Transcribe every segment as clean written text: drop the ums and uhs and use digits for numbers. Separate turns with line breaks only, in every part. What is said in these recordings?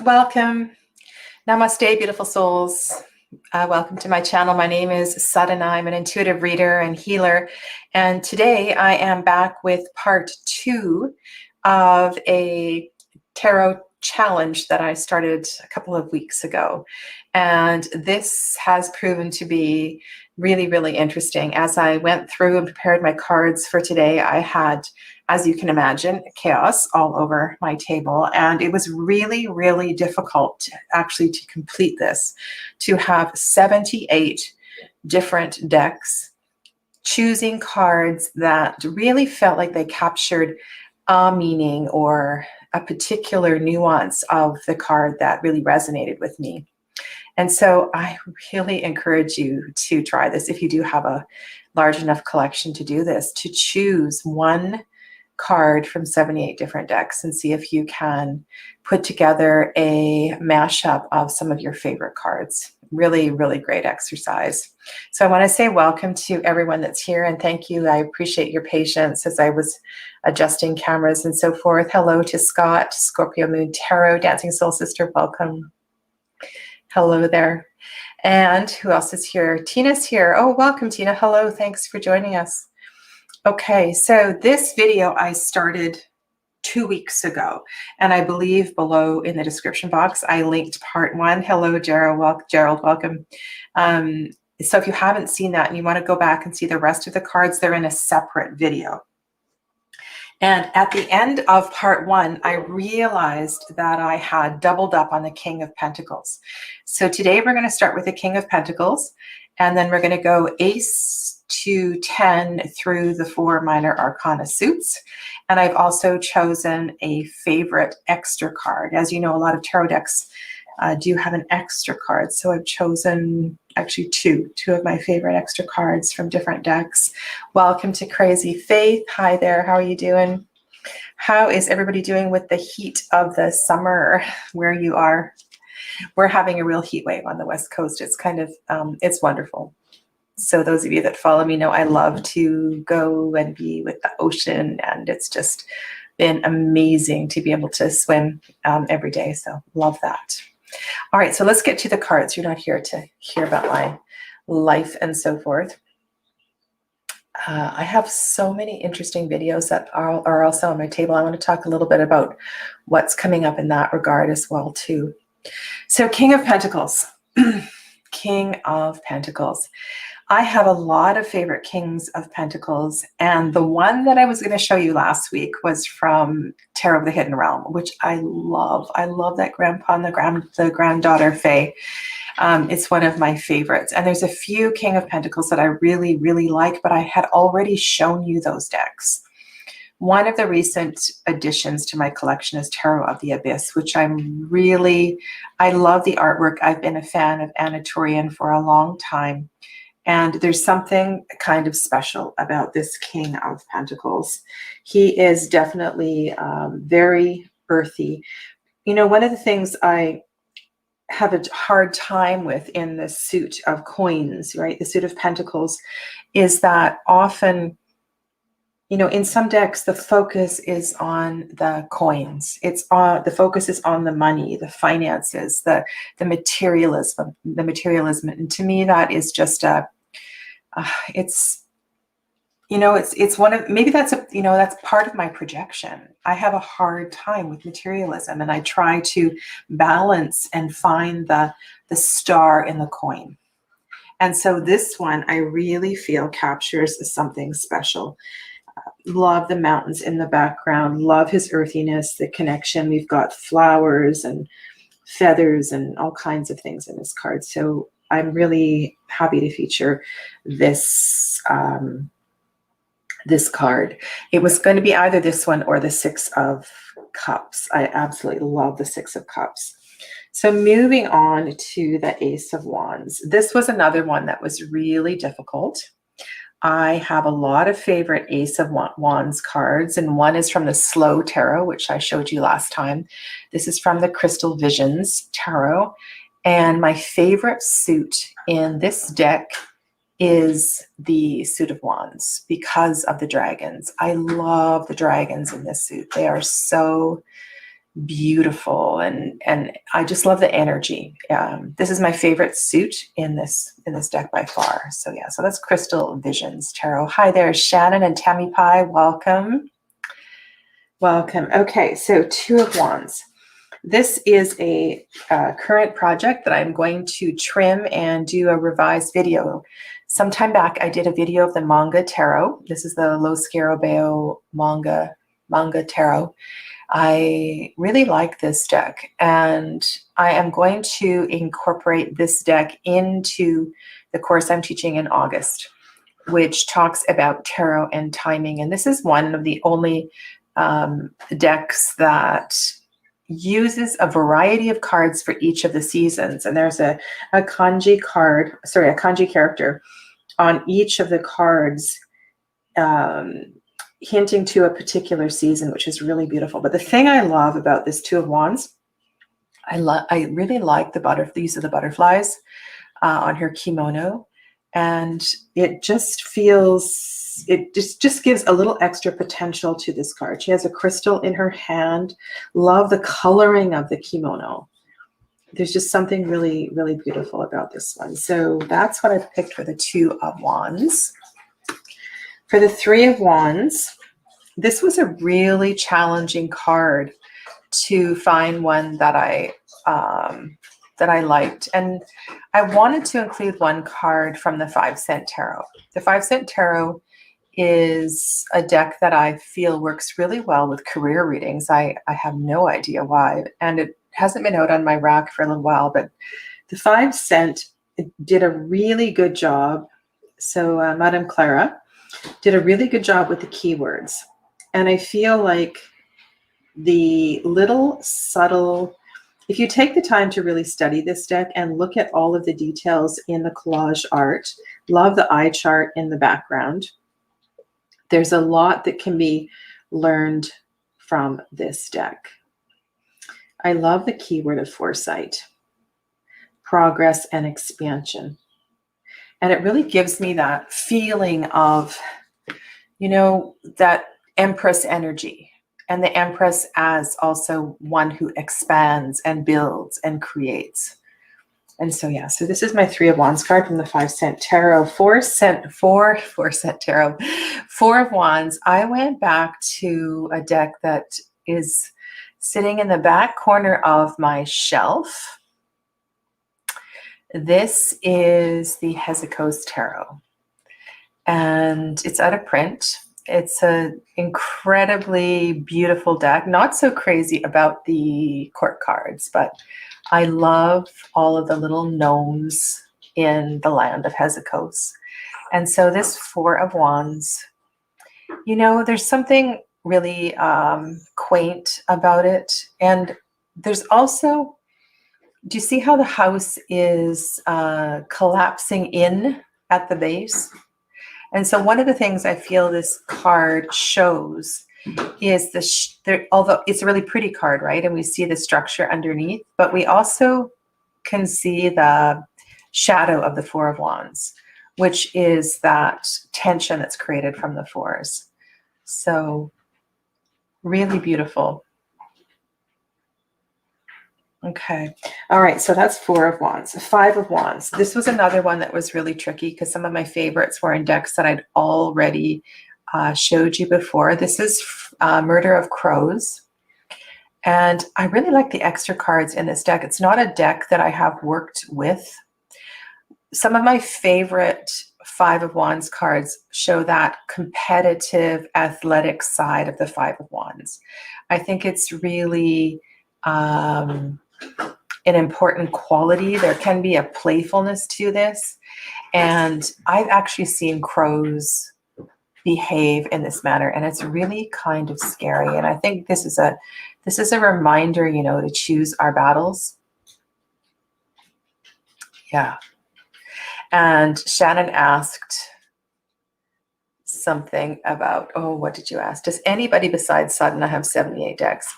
Welcome. Namaste, beautiful souls. Welcome to my channel. My name is Sadhana. I'm an intuitive reader and healer. And today I am back with part 2 of a tarot challenge that I started a couple of weeks ago. And this has proven to be really, really interesting. As I went through and prepared my cards for today, I had, as you can imagine, chaos all over my table. And it was really, really difficult actually to complete this, to have 78 different decks, choosing cards that really felt like they captured a meaning or a particular nuance of the card that really resonated with me. And so I really encourage you to try this if you do have a large enough collection to do this, to choose one card from 78 different decks and see if you can put together a mashup of some of your favorite cards. Really, really great exercise. So I want to say welcome to everyone that's here and thank you. I appreciate your patience as I was adjusting cameras and so forth. Hello to Scott, Scorpio Moon Tarot, Dancing Soul Sister, welcome. Hello there. And who else is here? Tina's here. Oh, welcome, Tina. Hello, thanks for joining us. Okay, so this video I started 2 weeks ago, and I believe below in the description box I linked part 1. Hello, Gerald. Welcome. So if you haven't seen that and you want to go back and see the rest of the cards, they're in a separate video. And at the end of part 1, I realized that I had doubled up on the King of Pentacles. So today we're going to start with the King of Pentacles, and then we're going to go Ace to 10 through the 4 minor arcana suits. And I've also chosen a favorite extra card. As you know, a lot of tarot decks do have an extra card. So I've chosen actually two of my favorite extra cards from different decks. Welcome to Crazy Faith. Hi there. How are you doing? How is everybody doing with the heat of the summer where you are? We're having a real heat wave on the West Coast. It's kind of, it's wonderful. So those of you that follow me know I love to go and be with the ocean, and it's just been amazing to be able to swim every day. So love that. All right, so let's get to the cards. You're not here to hear about my life and so forth. I have so many interesting videos that are also on my table. I want to talk a little bit about what's coming up in that regard as well too. So King of Pentacles, King of Pentacles. I have a lot of favorite Kings of Pentacles, and the one that I was going to show you last week was from Tarot of the Hidden Realm, which I love. I love that grandpa and the granddaughter Fae. It's one of my favorites. And there's a few King of Pentacles that I really, really like, but I had already shown you those decks. One of the recent additions to my collection is Tarot of the Abyss, which I love the artwork. I've been a fan of Anatolian for a long time. And there's something kind of special about this King of Pentacles. He is definitely very earthy. You know, one of the things I have a hard time with in the suit of coins, right, the suit of Pentacles, is that often, you know, in some decks, the focus is on the coins. The focus is on the money, the finances, the materialism. And to me, that is just it's one of, maybe that's that's part of my projection. I have a hard time with materialism, and I try to balance and find the star in the coin. And so this one, I really feel captures something special. Love the mountains in the background, love his earthiness, the connection. We've got flowers and feathers and all kinds of things in this card. So I'm really happy to feature this this card. It was going to be either this one or the Six of Cups. I absolutely love the Six of Cups. So moving on to the Ace of Wands. This was another one that was really difficult. I have a lot of favorite Ace of Wands cards, and one is from the Slow Tarot, which I showed you last time. This is from the Crystal Visions Tarot, and my favorite suit in this deck is the Suit of Wands because of the dragons. I love the dragons in this suit. They are so beautiful, and I just love the energy. This is my favorite suit in this deck by far. So yeah, so that's Crystal Visions Tarot. Hi there, Shannon and Tammy Pie. Welcome. Welcome. Okay, so Two of Wands. This is a current project that I'm going to trim and do a revised video. Sometime back, I did a video of the manga tarot. This is the Lo Scarabeo manga tarot. I really like this deck, and I am going to incorporate this deck into the course I'm teaching in August, which talks about tarot and timing. And this is one of the only decks that uses a variety of cards for each of the seasons. And there's a kanji card, sorry, a kanji character on each of the cards, hinting to a particular season, which is really beautiful. But the thing I love about this Two of Wands, I really like the use of the butterflies on her kimono, and it just feels, it just gives a little extra potential to this card. She has a crystal in her hand. Love the coloring of the kimono. There's just something really, really beautiful about this one. So that's what I've picked for the Two of Wands. For the Three of Wands, this was a really challenging card to find one that I liked. And I wanted to include one card from the 5 Cent Tarot. The 5 Cent Tarot is a deck that I feel works really well with career readings. I have no idea why, and it hasn't been out on my rack for a little while, but the 5 Cent did a really good job. So Madame Clara did a really good job with the keywords. And I feel like the little subtle, if you take the time to really study this deck and look at all of the details in the collage art, love the eye chart in the background. There's a lot that can be learned from this deck. I love the keyword of foresight, progress, and expansion. And it really gives me that feeling of, you know, that Empress energy, and the Empress as also one who expands and builds and creates. And so, yeah, so this is my Three of Wands card from the 5 Cent Tarot. 4 Cent Tarot. 4 of Wands. I went back to a deck that is sitting in the back corner of my shelf. This is the Hezicos Tarot, and it's out of print. It's an incredibly beautiful deck. Not so crazy about the court cards, but I love all of the little gnomes in the land of Hezicos. And so this 4 of Wands, you know, there's something really quaint about it. And there's also, do you see how the house is collapsing in at the base? And so one of the things I feel this card shows is although it's a really pretty card, right? And we see the structure underneath, but we also can see the shadow of the 4 of Wands, which is that tension that's created from the 4s. So really beautiful. Okay. All right. So that's 4 of Wands. 5 of Wands. This was another one that was really tricky because some of my favorites were in decks that I'd already showed you before. This is Murder of Crows. And I really like the extra cards in this deck. It's not a deck that I have worked with. Some of my favorite 5 of Wands cards show that competitive, athletic side of the 5 of Wands. I think it's really an important quality. There can be a playfulness to this. And I've actually seen crows behave in this manner, and it's really kind of scary. And I think this is a reminder, you know, to choose our battles. Yeah. And Shannon asked something about, oh, what did you ask? Does anybody besides Sadhana have 78 decks?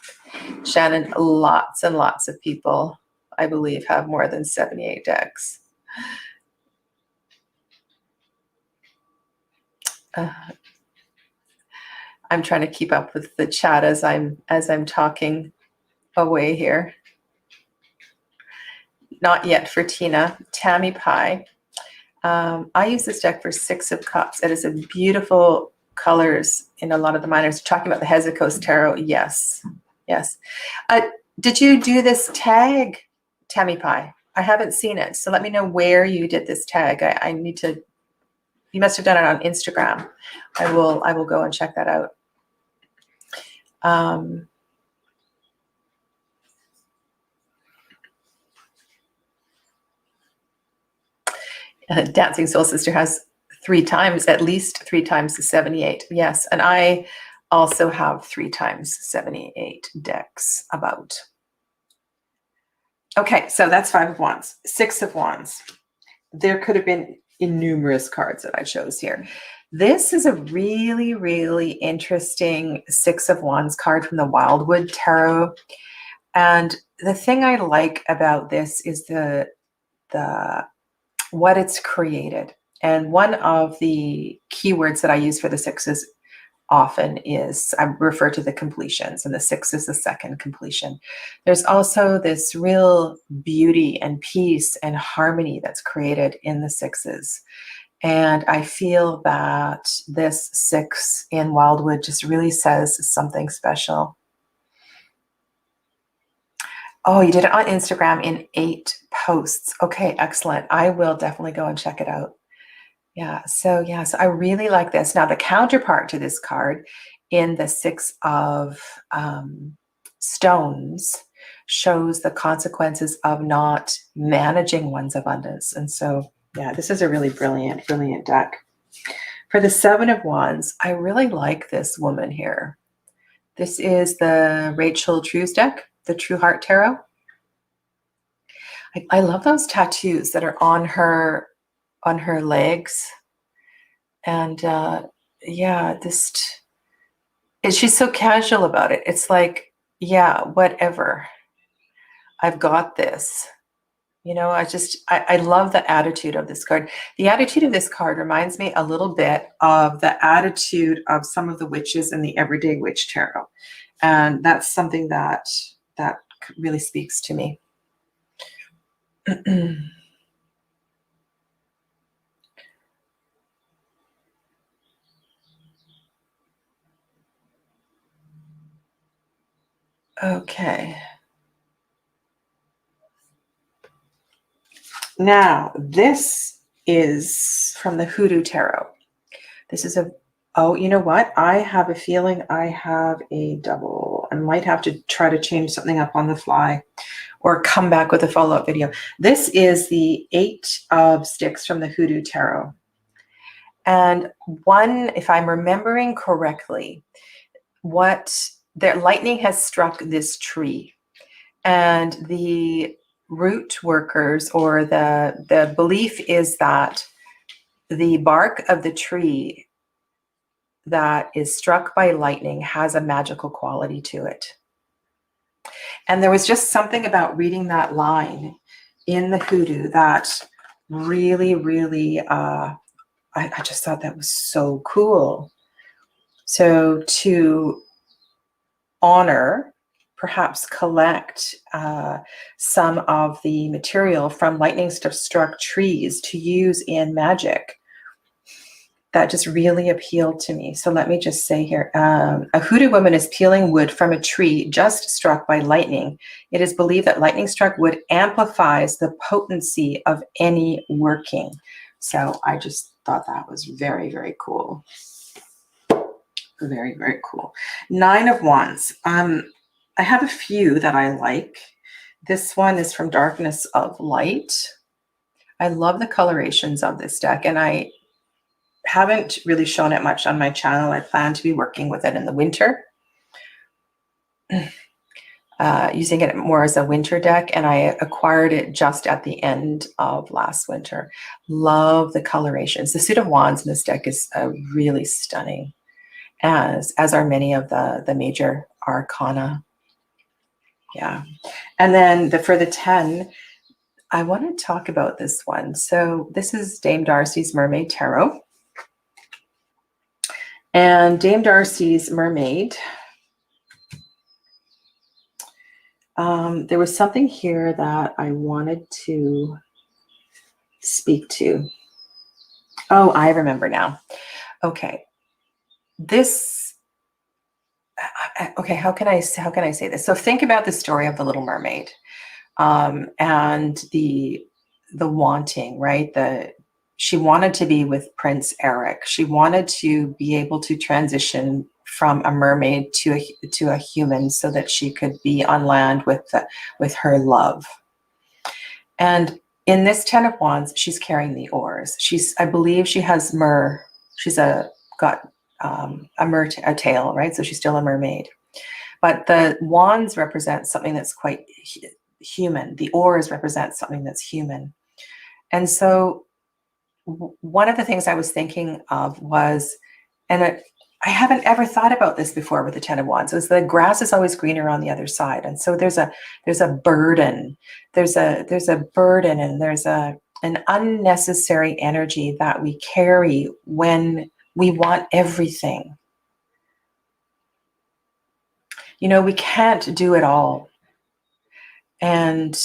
Shannon, lots and lots of people, I believe, have more than 78 decks. I'm trying to keep up with the chat as I'm talking. away here. Not yet for Tina. Tammy Pie. I use this deck for Six of Cups. It is a beautiful colors in a lot of the minors. Talking about the Hezicos Tarot. Yes. Yes. Did you do this tag, Tammy Pie? I haven't seen it. So let me know where you did this tag. I need to, you must have done it on Instagram. I will go and check that out. Dancing Soul Sister has 3 times, at least 3 times the 78. Yes. And I also have 3 times 78 decks about. Okay. So that's 5 of Wands, 6 of Wands. There could have been innumerous cards that I chose here. This is a really, really interesting 6 of Wands card from the Wildwood Tarot. And the thing I like about this is the what it's created. And one of the keywords that I use for the 6s often is, I refer to the completions, and the 6 is the second completion. There's also this real beauty and peace and harmony that's created in the 6s. And I feel that this 6 in Wildwood just really says something special. Oh, you did it on Instagram in 8 posts. Okay, excellent. I will definitely go and check it out. Yeah, so I really like this. Now, the counterpart to this card in the 6 of stones shows the consequences of not managing one's abundance. And so, yeah, this is a really brilliant, brilliant deck. For the 7 of Wands, I really like this woman here. This is the Rachel True's deck, the True Heart Tarot. I love those tattoos that are on her legs. And yeah, she's so casual about it. It's like, yeah, whatever. I've got this. You know, I love the attitude of this card. The attitude of this card reminds me a little bit of the attitude of some of the witches in the Everyday Witch Tarot. And that's something that really speaks to me. Okay. Now, this is from the Hoodoo Tarot. This is oh, you know what? I have a feeling I have a double. I might have to try to change something up on the fly or come back with a follow-up video. This is the 8 of Sticks from the Hoodoo Tarot. And one, if I'm remembering correctly, lightning has struck this tree, and the root workers, or the belief is that the bark of the tree that is struck by lightning has a magical quality to it. And there was just something about reading that line in the Hoodoo that really, really, I just thought that was so cool. So to honor, perhaps collect some of the material from lightning struck trees to use in magic, that just really appealed to me. So let me just say here, a Hoodoo woman is peeling wood from a tree just struck by lightning. It is believed that lightning struck wood amplifies the potency of any working. So I just thought that was very, very cool. Very, very cool. 9 of Wands. I have a few that I like. This one is from Darkness of Light. I love the colorations of this deck, and I haven't really shown it much on my channel. I plan to be working with it in the winter, using it more as a winter deck, and I acquired it just at the end of last winter. Love the colorations. The Suit of Wands in this deck is really stunning, as are many of the major arcana. Yeah. And then for the 10, I want to talk about this one. So this is Dame Darcy's Mermaid Tarot. And Dame Darcy's Mermaid There was something here that I wanted to speak to. Oh, I remember now. Okay. This, okay, how can I say this? So think about the story of the Little Mermaid, and the wanting, right? She wanted to be with Prince Eric. She wanted to be able to transition from a mermaid to a human so that she could be on land with her love. And in this Ten of Wands, she's carrying the oars. I believe she has she's got a tail, right? So she's still a mermaid. But the wands represent something that's quite human. The oars represent something that's human. And so one of the things I was thinking of was, and I haven't ever thought about this before with the Ten of Wands, is the grass is always greener on the other side. And so there's a burden. There's a burden, and there's an unnecessary energy that we carry when we want everything. You know, we can't do it all. And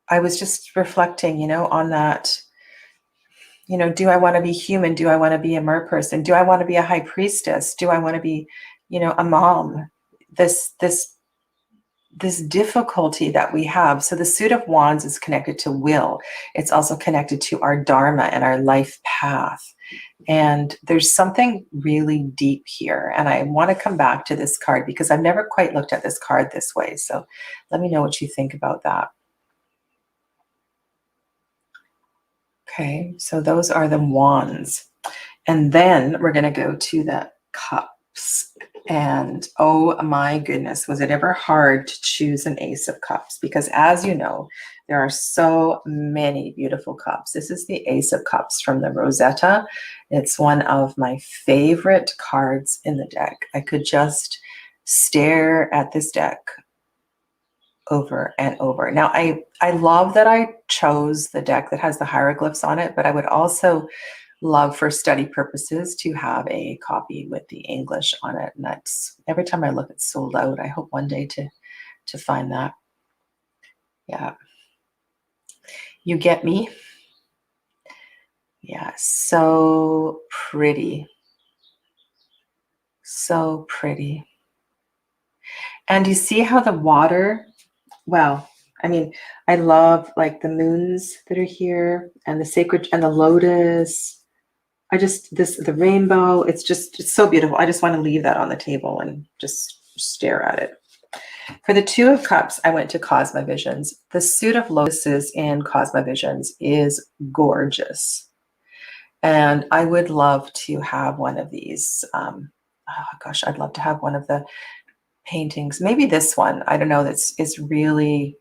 I was just reflecting, you know, on that. You know, do I want to be human? Do I want to be a mer person? Do I want to be a high priestess? Do I want to be, you know, a mom? This difficulty that we have. So the Suit of Wands is connected to will. It's also connected to our dharma and our life path. And there's something really deep here. And I want to come back to this card because I've never quite looked at this card this way. So let me know what you think about that. Okay, so those are the wands. And then we're going to go to the cups. And oh my goodness, was it ever hard to choose an Ace of Cups? Because as you know, there are so many beautiful cups. This is the Ace of Cups from the Rosetta. It's one of my favorite cards in the deck. I could just stare at this deck over and over. Now, I love that I chose the deck that has the hieroglyphs on it, but I would also love for study purposes to have a copy with the English on it. And that's, every time I look, it's sold out. I hope one day to find that. Yeah. You get me? Yeah, so pretty. So pretty. And you see how the water, well, I mean, I love like the moons that are here and the sacred and the lotus. The rainbow, it's so beautiful. I just want to leave that on the table and just stare at it. For the Two of Cups, I went to Cosmovisions. The Suit of Lotuses in Cosmovisions is gorgeous. And I would love to have one of these. Oh gosh, I'd love to have one of the paintings. Maybe this one. I don't know. It's really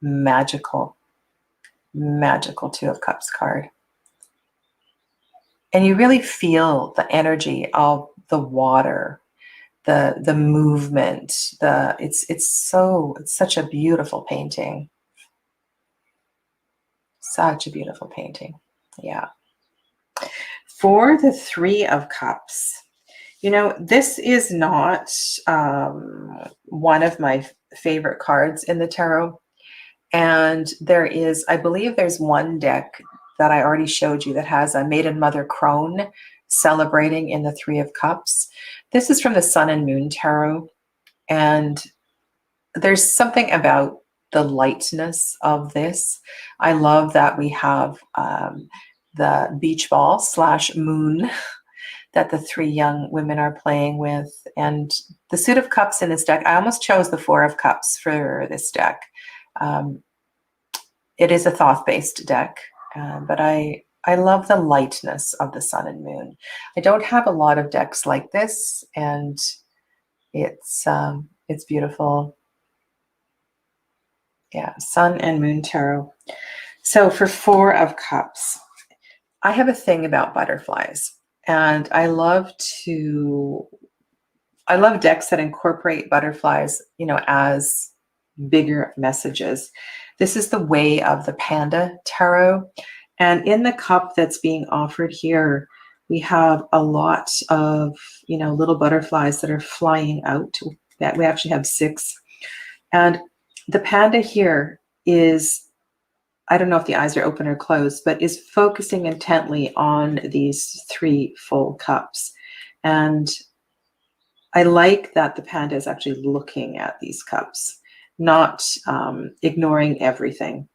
magical. Magical Two of Cups card. And you really feel the energy of the water, the movement, it's such a beautiful painting. Such a beautiful painting. Yeah. For the Three of Cups, you know, this is not one of my favorite cards in the tarot. And I believe there's one deck that I already showed you that has a Maiden Mother Crone celebrating in the Three of Cups. This is from the Sun and Moon Tarot. And there's something about the lightness of this. I love that we have the beach ball / moon that the three young women are playing with. And the Suit of Cups in this deck, I almost chose the Four of Cups for this deck. It is a Thoth-based deck, but I love the lightness of the Sun and Moon. I don't have a lot of decks like this, and it's beautiful. Yeah, Sun and Moon Tarot. So for Four of Cups, I have a thing about butterflies, and I love decks that incorporate butterflies, you know, as bigger messages. This is the Way of the Panda Tarot. And in the cup that's being offered here, we have a lot of, you know, little butterflies that are flying out. That we actually have 6. And the panda here is, I don't know if the eyes are open or closed, but is focusing intently on these 3 full cups. And I like that the panda is actually looking at these cups, not ignoring everything.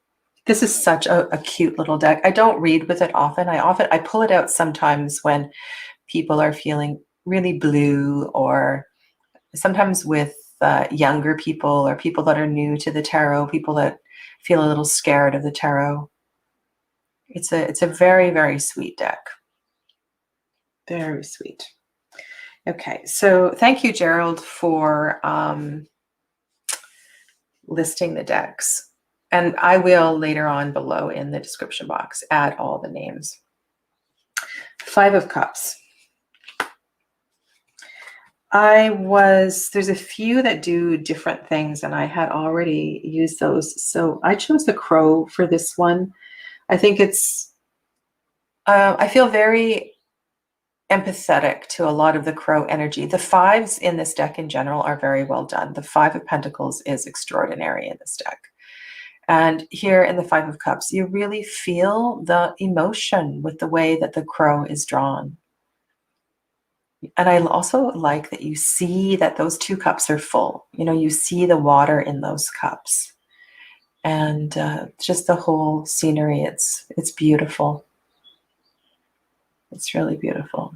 This is such a cute little deck. I don't read with it often. I pull it out sometimes when people are feeling really blue, or sometimes with younger people or people that are new to the tarot, people that feel a little scared of the tarot. It's a very, very sweet deck. Very sweet. Okay, so thank you, Gerald, for listing the decks. And I will later on below in the description box add all the names. 5 of Cups. There's a few that do different things, and I had already used those. So I chose the Crow for this one. I think it's, I feel very empathetic to a lot of the Crow energy. The 5s in this deck in general are very well done. The 5 of Pentacles is extraordinary in this deck. And here in the 5 of Cups, you really feel the emotion with the way that the Crow is drawn. And I also like that you see that those 2 cups are full. You know, you see the water in those cups. And just the whole scenery, it's beautiful. It's really beautiful.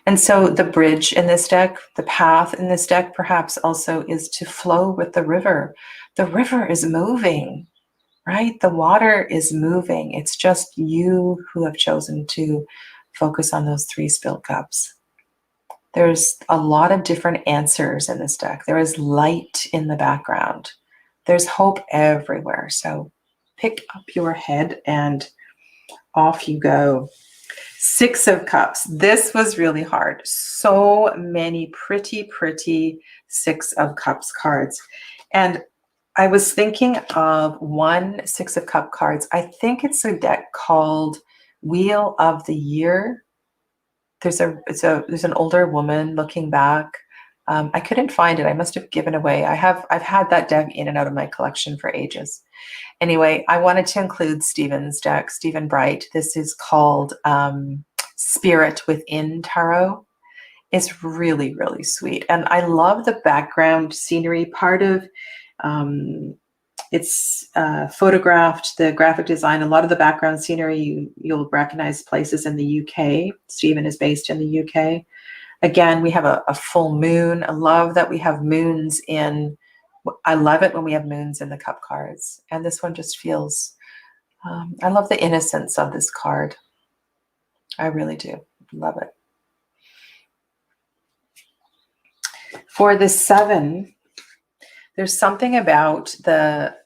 And so the bridge in this deck, the path in this deck perhaps also is to flow with the river. The river is moving, right? The water is moving. It's just you who have chosen to focus on those 3 spilled cups. There's a lot of different answers in this deck. There is light in the background. There's hope everywhere. So pick up your head and off you go. 6 of Cups. This was really hard. So many pretty 6 of Cups cards. And I was thinking of one 6 of Cup cards. I think it's a deck called Wheel of the Year. There's an older woman looking back. I couldn't find it. I must have given away. I've had that deck in and out of my collection for ages. Anyway, I wanted to include Stephen's deck, Stephen Bright. This is called Spirit Within Tarot. It's really, really sweet. And I love the background scenery part of it's photographed, the graphic design, a lot of the background scenery, you'll recognize places in the UK. Stephen is based in the UK. Again, we have a full moon. I love that we have moons in, I love it when we have moons in the cup cards. And this one just feels, I love the innocence of this card. I really do. Love it. For the 7, there's something about the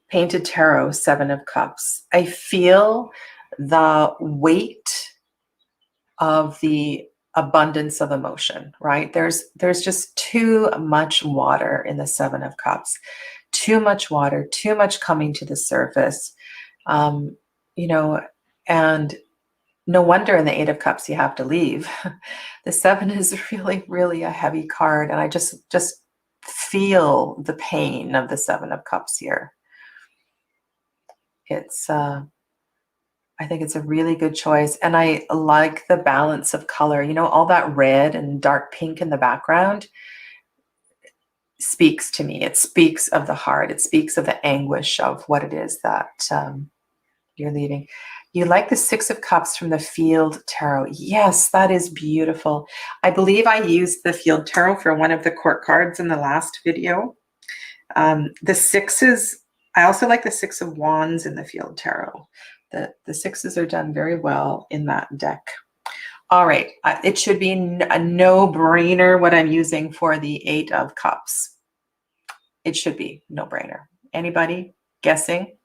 Painted Tarot 7 of Cups. I feel the weight of the abundance of emotion, right? There's just too much water in the 7 of Cups. Too much water, too much coming to the surface. You know, and no wonder in the 8 of Cups you have to leave. The 7 is really, really a heavy card, and I just feel the pain of the 7 of Cups here. It's I think it's a really good choice, and I like the balance of color. You know, all that red and dark pink in the background speaks to me. It speaks of the heart. It speaks of the anguish of what it is that you're leaving. You like the 6 of Cups from the Field Tarot. Yes, that is beautiful. I believe I used the Field Tarot for one of the court cards in the last video. The 6s, I also like the 6 of Wands in the Field Tarot. The 6s are done very well in that deck. All right, it should be a no-brainer what I'm using for the 8 of Cups. It should be no-brainer. Anybody guessing?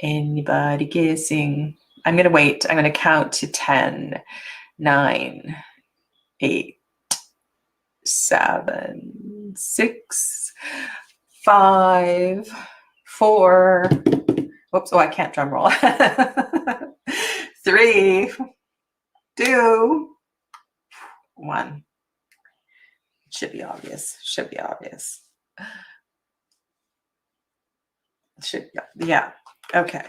Anybody guessing? I'm going to wait. I'm going to count to 10, 9, 8, 7, 6, 5, 4. Whoops. Oh, I can't drum roll. 3, 2, 1. Should be obvious. Should be obvious. Should, yeah. Okay.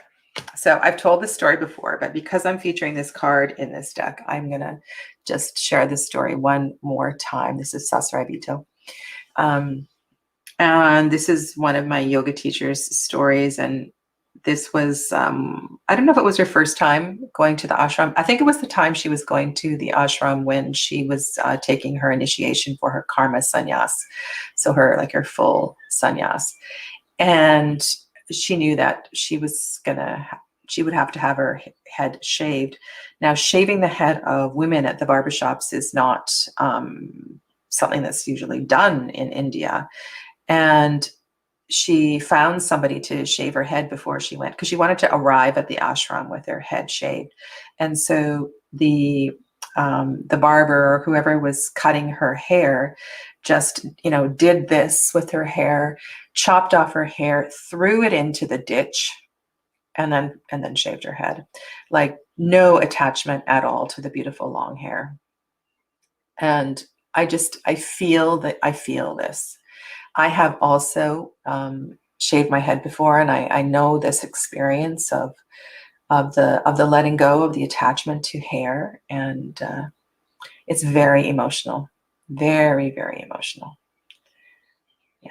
So I've told this story before, but because I'm featuring this card in this deck, I'm going to just share this story one more time. This is Sasarabito. And this is one of my yoga teacher's stories. And this was, I don't know if it was her first time going to the ashram. I think it was the time she was going to the ashram when she was taking her initiation for her karma sannyas. So her full sannyas. And she knew that she would have to have her head shaved. Now, shaving the head of women at the barbershops is not something that's usually done in India. And she found somebody to shave her head before she went, because she wanted to arrive at the ashram with her head shaved. And so the barber or whoever was cutting her hair just, did this with her hair, chopped off her hair, threw it into the ditch, and then shaved her head. Like, no attachment at all to the beautiful long hair. And I feel this. I have also shaved my head before, and I know this experience of the letting go of the attachment to hair, and it's very emotional, very, very emotional. Yeah.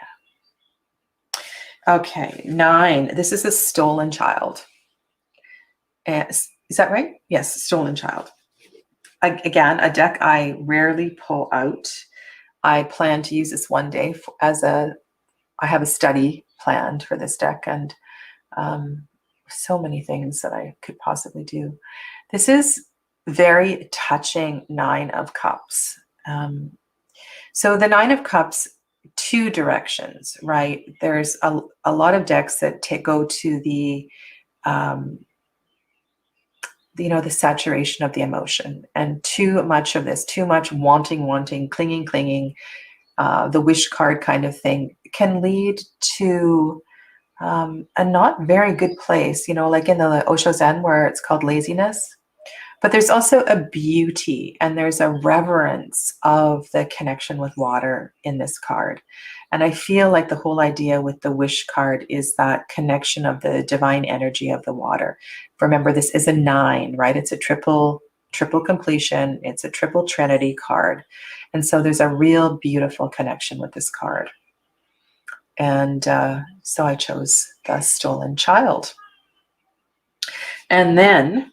Okay, 9. This is a stolen child. Is that right? Yes, stolen child. Again, a deck I rarely pull out. I plan to use this one day I have a study planned for this deck, and so many things that I could possibly do. This is very touching 9 of Cups. So the 9 of Cups, 2 directions, right? There's a lot of decks that go to the the saturation of the emotion, and too much of this, too much wanting, clinging, the wish card kind of thing can lead to a not very good place, like in the Osho Zen where it's called laziness. But there's also a beauty and there's a reverence of the connection with water in this card. And I feel like the whole idea with the wish card is that connection of the divine energy of the water. Remember, this is a 9, right? It's a triple completion. It's a triple trinity card. And so there's a real beautiful connection with this card. And so I chose the stolen child. And then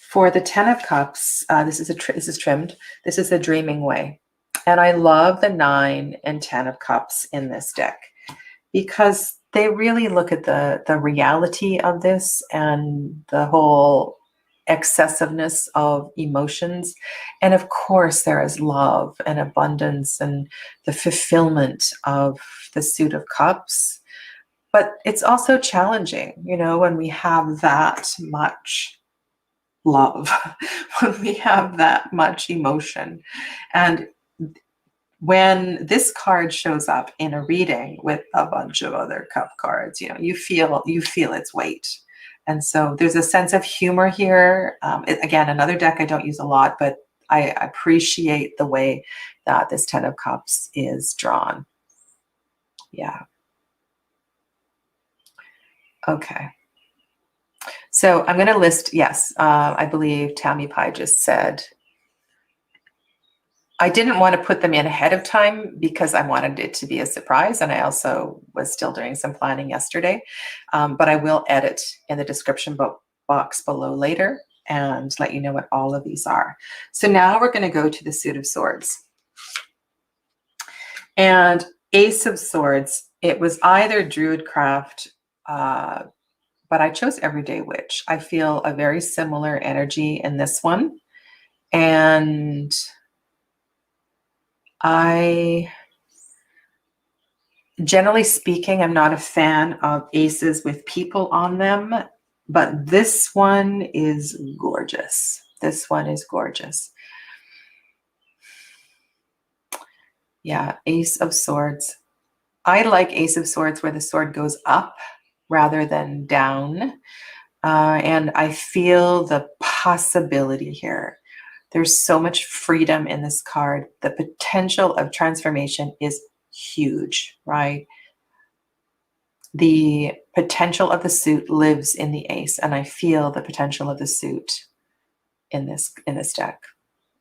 for the 10 of Cups, this is trimmed. This is the dreaming way. And I love the 9 and 10 of Cups in this deck because they really look at the reality of this and the whole excessiveness of emotions. And of course, there is love and abundance and the fulfillment of the Suit of Cups. But it's also challenging, when we have that much love, when we have that much emotion. And when this card shows up in a reading with a bunch of other cup cards, you feel its weight. And so there's a sense of humor here. Again, another deck I don't use a lot, but I appreciate the way that this 10 of Cups is drawn. Yeah. Okay. So I'm going to list, yes, I believe Tammy Pye just said, I didn't want to put them in ahead of time because I wanted it to be a surprise. And I also was still doing some planning yesterday, but I will edit in the description box below later and let you know what all of these are. So now we're going to go to the Suit of Swords. And Ace of Swords, it was either Druidcraft, but I chose Everyday Witch. I feel a very similar energy in this one. And generally speaking, I'm not a fan of aces with people on them, but this one is gorgeous. This one is gorgeous. Yeah, Ace of Swords. I like Ace of Swords where the sword goes up rather than down. And I feel the possibility here. There's so much freedom in this card. The potential of transformation is huge, right? The potential of the suit lives in the ace, and I feel the potential of the suit in this deck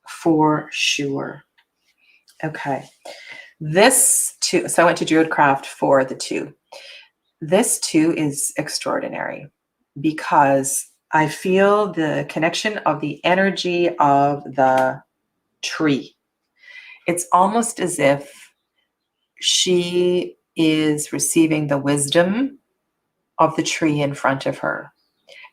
for sure. Okay. This two, so I went to Druidcraft for the two. This too is extraordinary because I feel the connection of the energy of the tree. It's almost as if she is receiving the wisdom of the tree in front of her.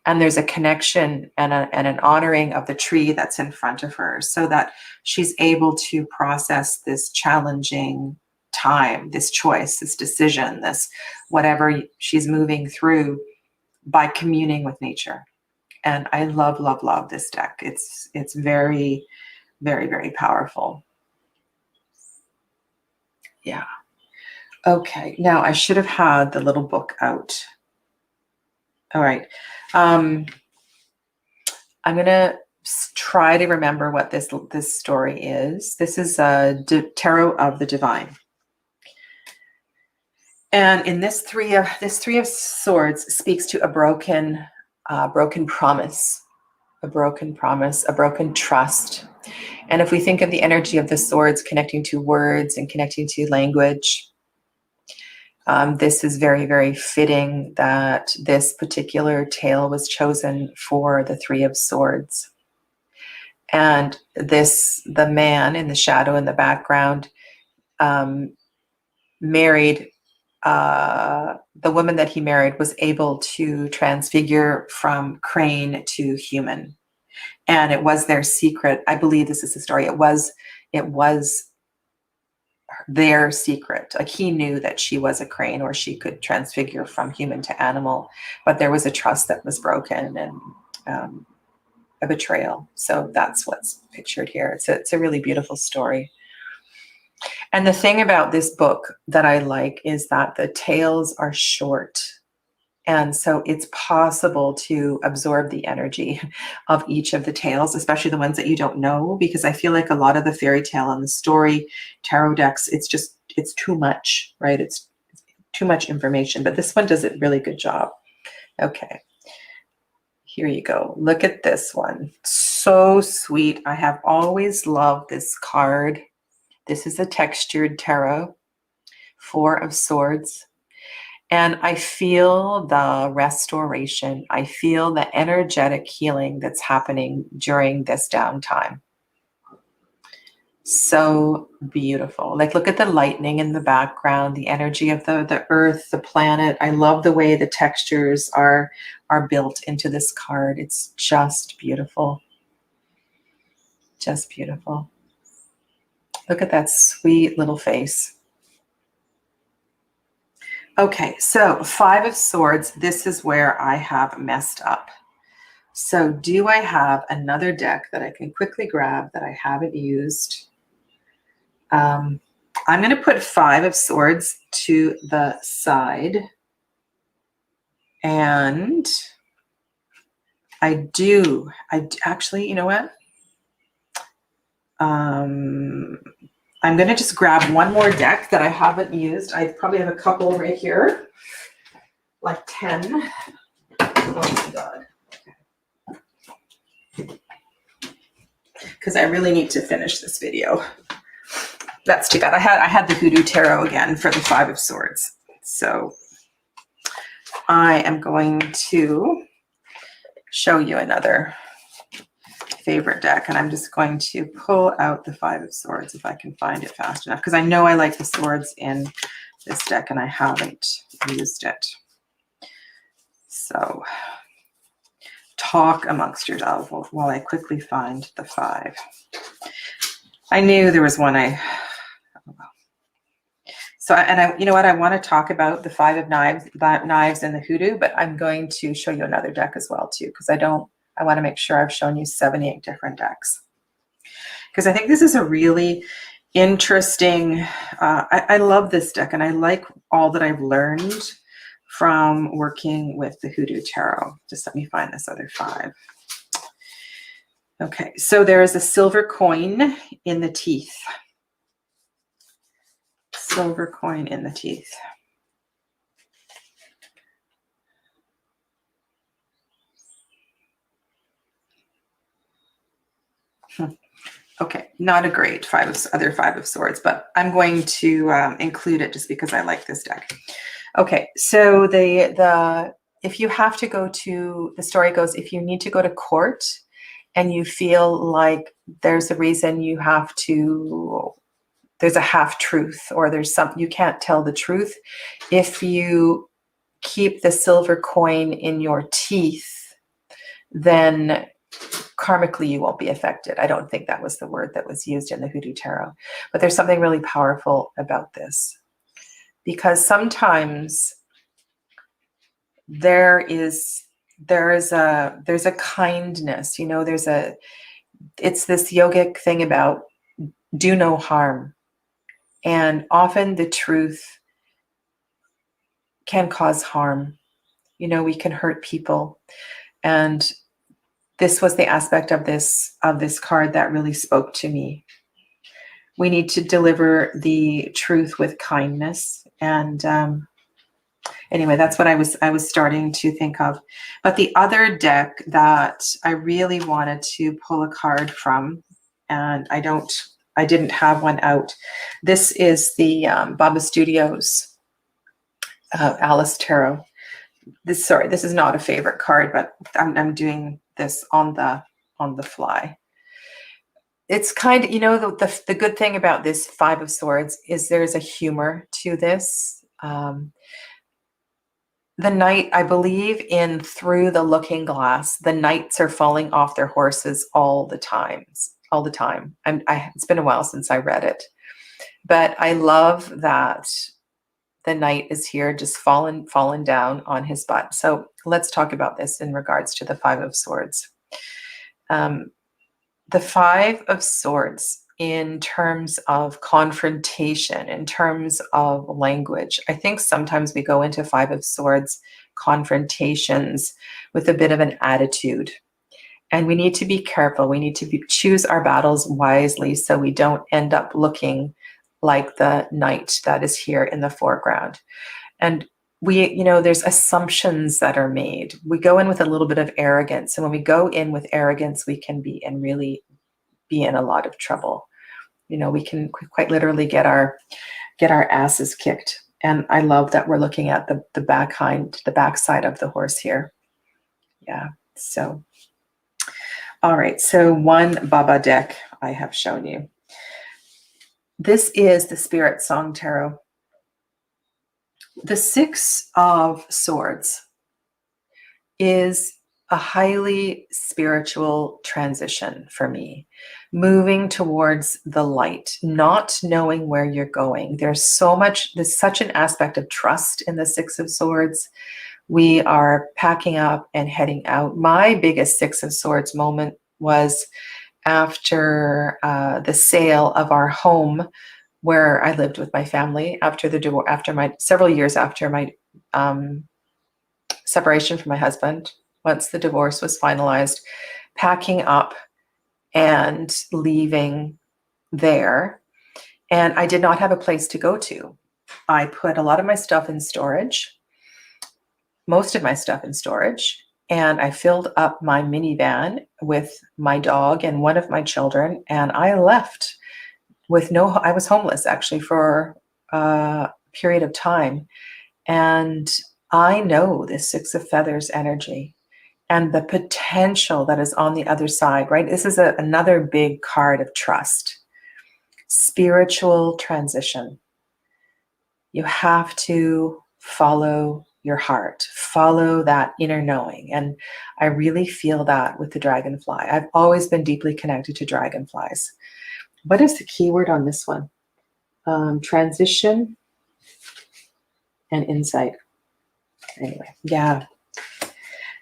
And there's a connection and an honoring of the tree that's in front of her so that she's able to process this challenging time, this choice, this decision, this whatever she's moving through by communing with nature. And I love, love, love this deck. It's very, very, very powerful. Yeah. Okay. Now I should have had the little book out. All right. I'm going to try to remember what this story is. This is Tarot of the Divine. And in this three of Swords speaks to a broken promise, a broken trust. And if we think of the energy of the Swords connecting to words and connecting to language, this is very, very fitting that this particular tale was chosen for the Three of Swords. And the man in the shadow in the background married, the woman that he married was able to transfigure from crane to human. And it was their secret. I believe this is the story. It was their secret. Like he knew that she was a crane or she could transfigure from human to animal, but there was a trust that was broken and a betrayal. So that's what's pictured here. It's a really beautiful story. And the thing about this book that I like is that the tales are short. And so it's possible to absorb the energy of each of the tales, especially the ones that you don't know, because I feel like a lot of the fairy tale and the story tarot decks, it's too much, right? It's too much information, but this one does a really good job. Okay. Here you go. Look at this one. So sweet. I have always loved this card. This is a textured tarot, Four of Swords. And I feel the restoration. I feel the energetic healing that's happening during this downtime. So beautiful. Like, look at the lightning in the background, the energy of the earth, the planet. I love the way the textures are built into this card. It's just beautiful. Just beautiful. Look at that sweet little face. Okay, so Five of Swords, this is where I have messed up. So do I have another deck that I can quickly grab that I haven't used? I'm going to put Five of Swords to the side. And I actually, you know what? I'm going to just grab one more deck that I haven't used. I probably have a couple right here, like 10. Oh my God. Because I really need to finish this video. That's too bad. I had the Hoodoo Tarot again for the Five of Swords. So I am going to show you another favorite deck, and I'm just going to pull out the Five of Swords if I can find it fast enough, because I know I like the swords in this deck and I haven't used it. So talk amongst yourselves while I quickly find the five. I knew there was one So, and you know what? I want to talk about the Five of Knives and the Hoodoo, but I'm going to show you another deck as well too, because I want to make sure I've shown you 78 different decks. Because I think this is a really interesting, I love this deck, and I like all that I've learned from working with the Hoodoo Tarot. Just let me find this other five. Okay, so there is a silver coin in the teeth. Silver coin in the teeth. Okay, not a great other five of swords, but I'm going to include it just because I like this deck. Okay, so if you have to go to, the story goes, if you need to go to court and you feel like there's a reason you have to, there's a half truth, or there's something you can't tell the truth, if you keep the silver coin in your teeth, then karmically you won't be affected. I don't think that was the word that was used in the Hoodoo Tarot, but there's something really powerful about this, because sometimes there's a kindness, you know, it's this yogic thing about do no harm, and often the truth can cause harm. You know, we can hurt people, and this was the aspect of this card that really spoke to me. We need to deliver the truth with kindness, and anyway, that's what I was starting to think of. But the other deck that I really wanted to pull a card from, and I didn't have one out. This is the Baba Studios Alice Tarot. This is not a favorite card, but I'm doing this on the fly. It's kind of, you know, the good thing about this Five of Swords is there's a humor to this. The knight, I believe in Through the Looking Glass, the knights are falling off their horses all the time. It's been a while since I read it, but I love that the knight is here just fallen down on his butt. So let's talk about this in regards to the Five of Swords. The Five of Swords, in terms of confrontation, in terms of language, I think sometimes we go into Five of Swords confrontations with a bit of an attitude. And we need to be careful. We need to choose our battles wisely so we don't end up looking like the knight that is here in the foreground. And there's assumptions that are made. We go in with a little bit of arrogance. And when we go in with arrogance, we can really be in a lot of trouble. You know, we can quite literally get our asses kicked. And I love that we're looking at the backside of the horse here. Yeah. So, all right. So one Baba deck I have shown you. This is the Spirit Song Tarot. The Six of Swords is a highly spiritual transition for me, moving towards the light, not knowing where you're going. There's such an aspect of trust in the Six of Swords. We are packing up and heading out. My biggest Six of Swords moment was after the sale of our home where I lived with my family after the divorce, several years after my separation from my husband. Once the divorce was finalized, packing up and leaving there. And I did not have a place to go to. I put a lot of my stuff in storage, most of my stuff in storage, and I filled up my minivan with my dog and one of my children, and I left I was homeless actually for a period of time. And I know this Six of Feathers energy and the potential that is on the other side, right? This is another big card of trust. Spiritual transition. You have to follow your heart, follow that inner knowing. And I really feel that with the dragonfly. I've always been deeply connected to dragonflies. What is the keyword on this one? Transition and insight. Anyway, yeah.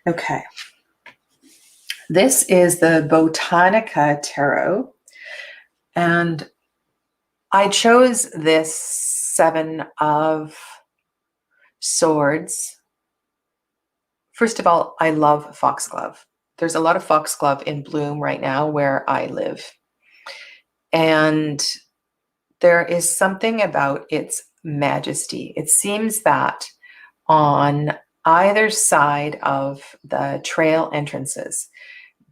Okay. This is the Botanica Tarot. And I chose this Seven of Swords. First of all, I love foxglove. there's a lot of foxglove in bloom right now where I live. And there is something about its majesty. It seems that on either side of the trail entrances,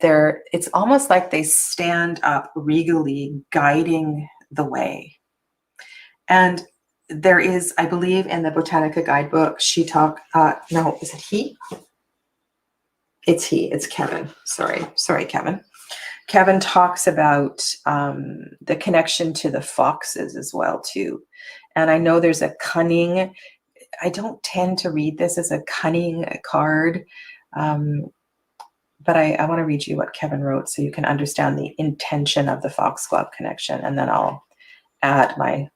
it's almost like they stand up regally guiding the way. And there is, I believe in the Botanica guidebook, no, is it he? It's Kevin. Sorry, Kevin. Kevin talks about the connection to the foxes as well too. And I know there's a cunning, I don't tend to read this as a cunning card, but I want to read you what Kevin wrote so you can understand the intention of the foxglove connection, and then I'll add my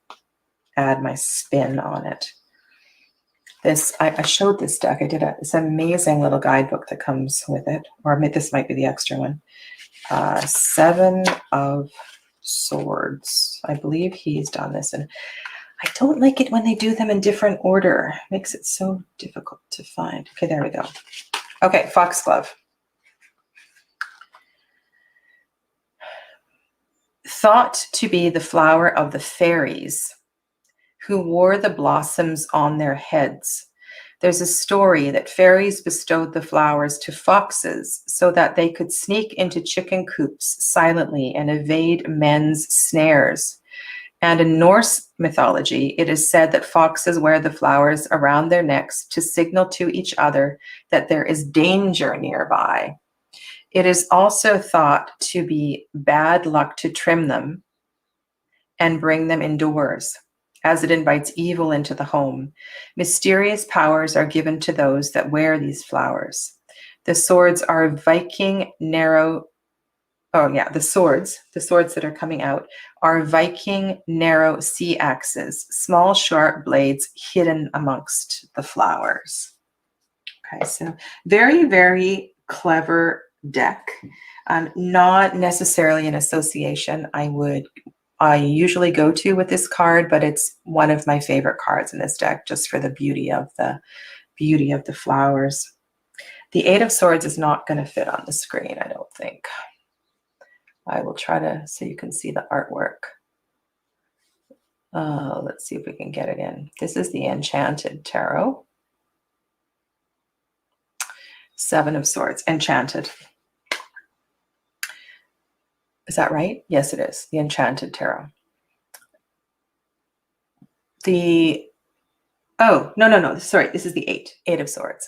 spin on it. I showed this deck. I did this amazing little guidebook that comes with it, or this might be the extra one. 7 of Swords. I believe he's done this, and I don't like it when they do them in different order. It makes it so difficult to find. Okay, there we go. Okay, foxglove. Thought to be the flower of the fairies who wore the blossoms on their heads. There's a story that fairies bestowed the flowers to foxes so that they could sneak into chicken coops silently and evade men's snares. And in Norse mythology, it is said that foxes wear the flowers around their necks to signal to each other that there is danger nearby. It is also thought to be bad luck to trim them and bring them indoors, as it invites evil into the home. Mysterious powers are given to those that wear these flowers. The swords are Viking narrow. The swords that are coming out are Viking narrow sea axes, small sharp blades hidden amongst the flowers. Okay, so very, very clever deck. Not necessarily an association I usually go to with this card, but it's one of my favorite cards in this deck just for the beauty of the flowers. The 8 of Swords is not going to fit on the screen, I don't think. I will try to, so you can see the artwork. Let's see if we can get it in. This is the Enchanted Tarot. 7 of Swords, Enchanted. Is that right? Yes, it is. The Enchanted Tarot. No. Sorry, this is the 8 of Swords.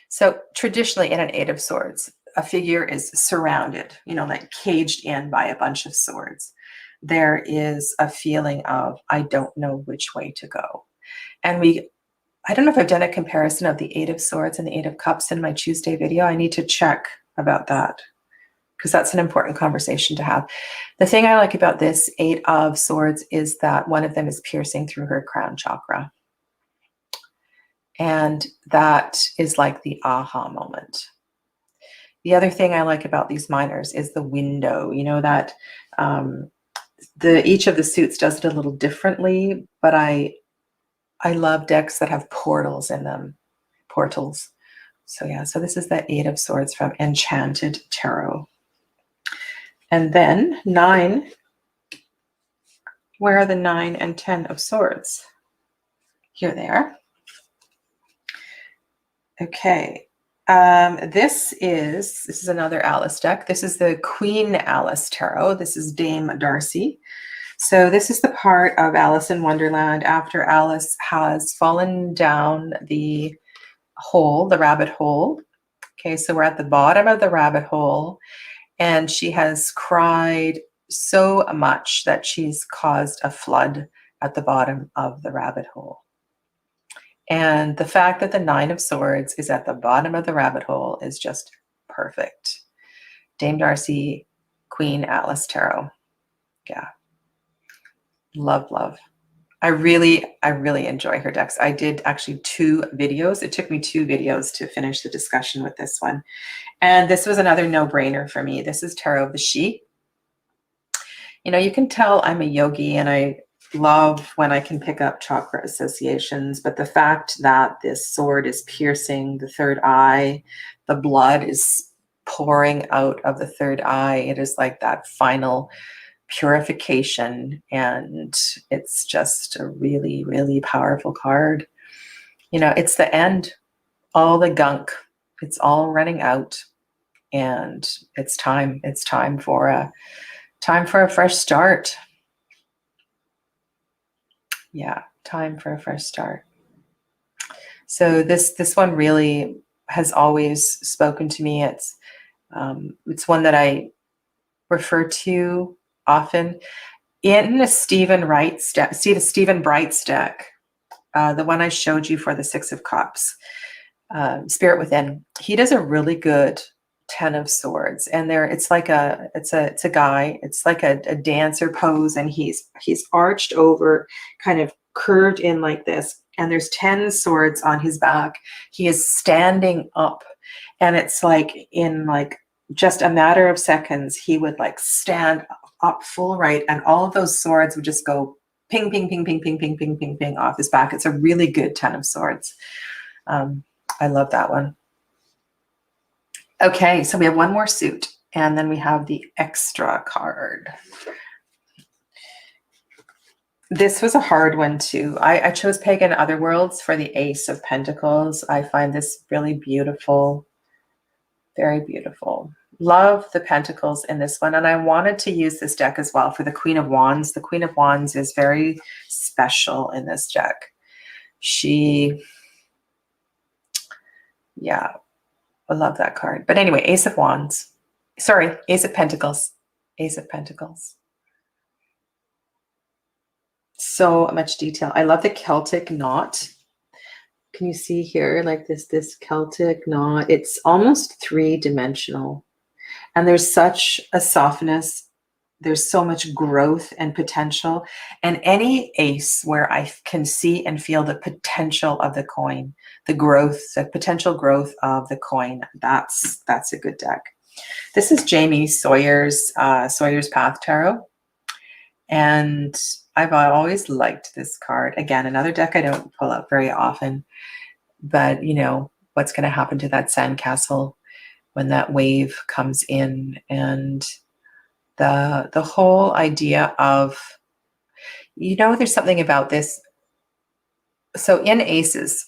So traditionally in an 8 of Swords, a figure is surrounded, like caged in by a bunch of swords. There is a feeling of, I don't know which way to go. And I don't know if I've done a comparison of the 8 of Swords and the 8 of Cups in my Tuesday video. I need to check about that, because that's an important conversation to have. The thing I like about this 8 of Swords is that one of them is piercing through her crown chakra. And that is like the aha moment. The other thing I like about these minors is the window, that each of the suits does it a little differently, but I love decks that have portals in them, portals. So yeah, so this is the 8 of Swords from Enchanted Tarot. And then 9, where are the 9 and 10 of Swords? Here they are. Okay. This is another Alice deck. This is the Queen Alice Tarot. This is Dame Darcy. So this is the part of Alice in Wonderland after Alice has fallen down the hole, the rabbit hole. Okay, so we're at the bottom of the rabbit hole, and she has cried so much that she's caused a flood at the bottom of the rabbit hole. And the fact that the 9 of Swords is at the bottom of the rabbit hole is just perfect. Dame Darcy, Queen Alice Tarot. Yeah. Love. I really enjoy her decks. I did actually 2 videos. It took me 2 videos to finish the discussion with this one. And this was another no-brainer for me. This is Tarot of the She. You can tell I'm a yogi, and I love when I can pick up chakra associations, but the fact that this sword is piercing the third eye, the blood is pouring out of the third eye. It is like that final purification, and it's just a really, really powerful card. You know, it's the end, all the gunk, it's all running out, and it's time for a fresh start. Yeah, time for a fresh start. So this one really has always spoken to me. It's one that I refer to often in a Stephen Bright's deck, the one I showed you for the Six of Cups, Spirit Within. He does a really good Ten of Swords, and it's like it's a guy. It's like a dancer pose, and he's arched over, kind of curved in like this, and there's 10 swords on his back. He is standing up, and it's like in like just a matter of seconds, he would like stand up full right, and all of those swords would just go ping, ping, ping, ping, ping, ping, ping, ping, ping off his back. It's a really good Ten of Swords. I love that one. Okay, so we have one more suit, and then we have the extra card. This was a hard one too. I chose Pagan Otherworlds for the Ace of Pentacles. I find this really beautiful, very beautiful. Love the Pentacles in this one, and I wanted to use this deck as well for the Queen of Wands. The Queen of Wands is very special in this deck. Yeah, I love that card. But anyway, Ace of Wands. Sorry, Ace of Pentacles. Ace of Pentacles. So much detail. I love the Celtic knot. Can you see here, like this Celtic knot? It's almost three-dimensional. And there's such a softness. There's so much growth and potential. And any ace where I can see and feel the potential of the coin, the growth, the potential growth of the coin, that's a good deck. This is Jamie Sawyer's Path Tarot. And I've always liked this card. Again, another deck I don't pull out very often. But, you know, what's going to happen to that sandcastle when that wave comes in, and the whole idea of, you know, there's something about this. So in aces,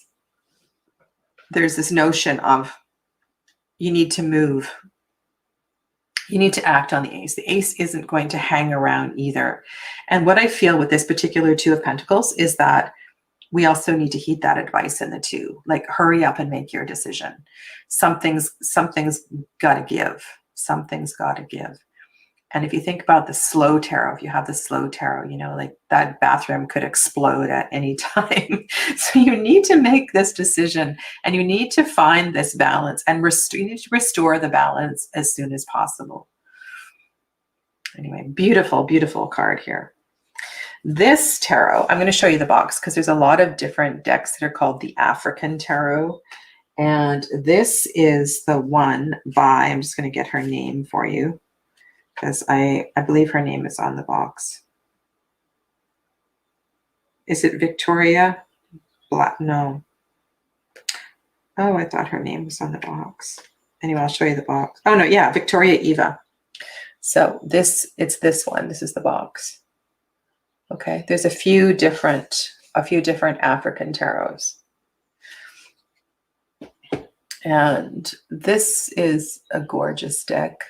there's this notion of you need to move. You need to act on the ace. The ace isn't going to hang around either. And what I feel with this particular Two of Pentacles is that we also need to heed that advice in the two. Like, hurry up and make your decision. Something's got to give. Something's got to give. And if you think about the slow tarot, if you have the slow tarot, you know, like that bathroom could explode at any time. So you need to make this decision, and you need to find this balance, and you need to restore the balance as soon as possible. Anyway, beautiful, beautiful card here. This tarot, I'm going to show you the box because there's a lot of different decks that are called the African Tarot. And this is the one by, I'm just going to get her name for you, because I believe her name is on the box. Is it Victoria? No. Oh, I thought her name was on the box. Anyway, I'll show you the box. Oh no, yeah, Victoria Eva. So it's this one. This is the box. Okay, there's a few different African tarots. And this is a gorgeous deck.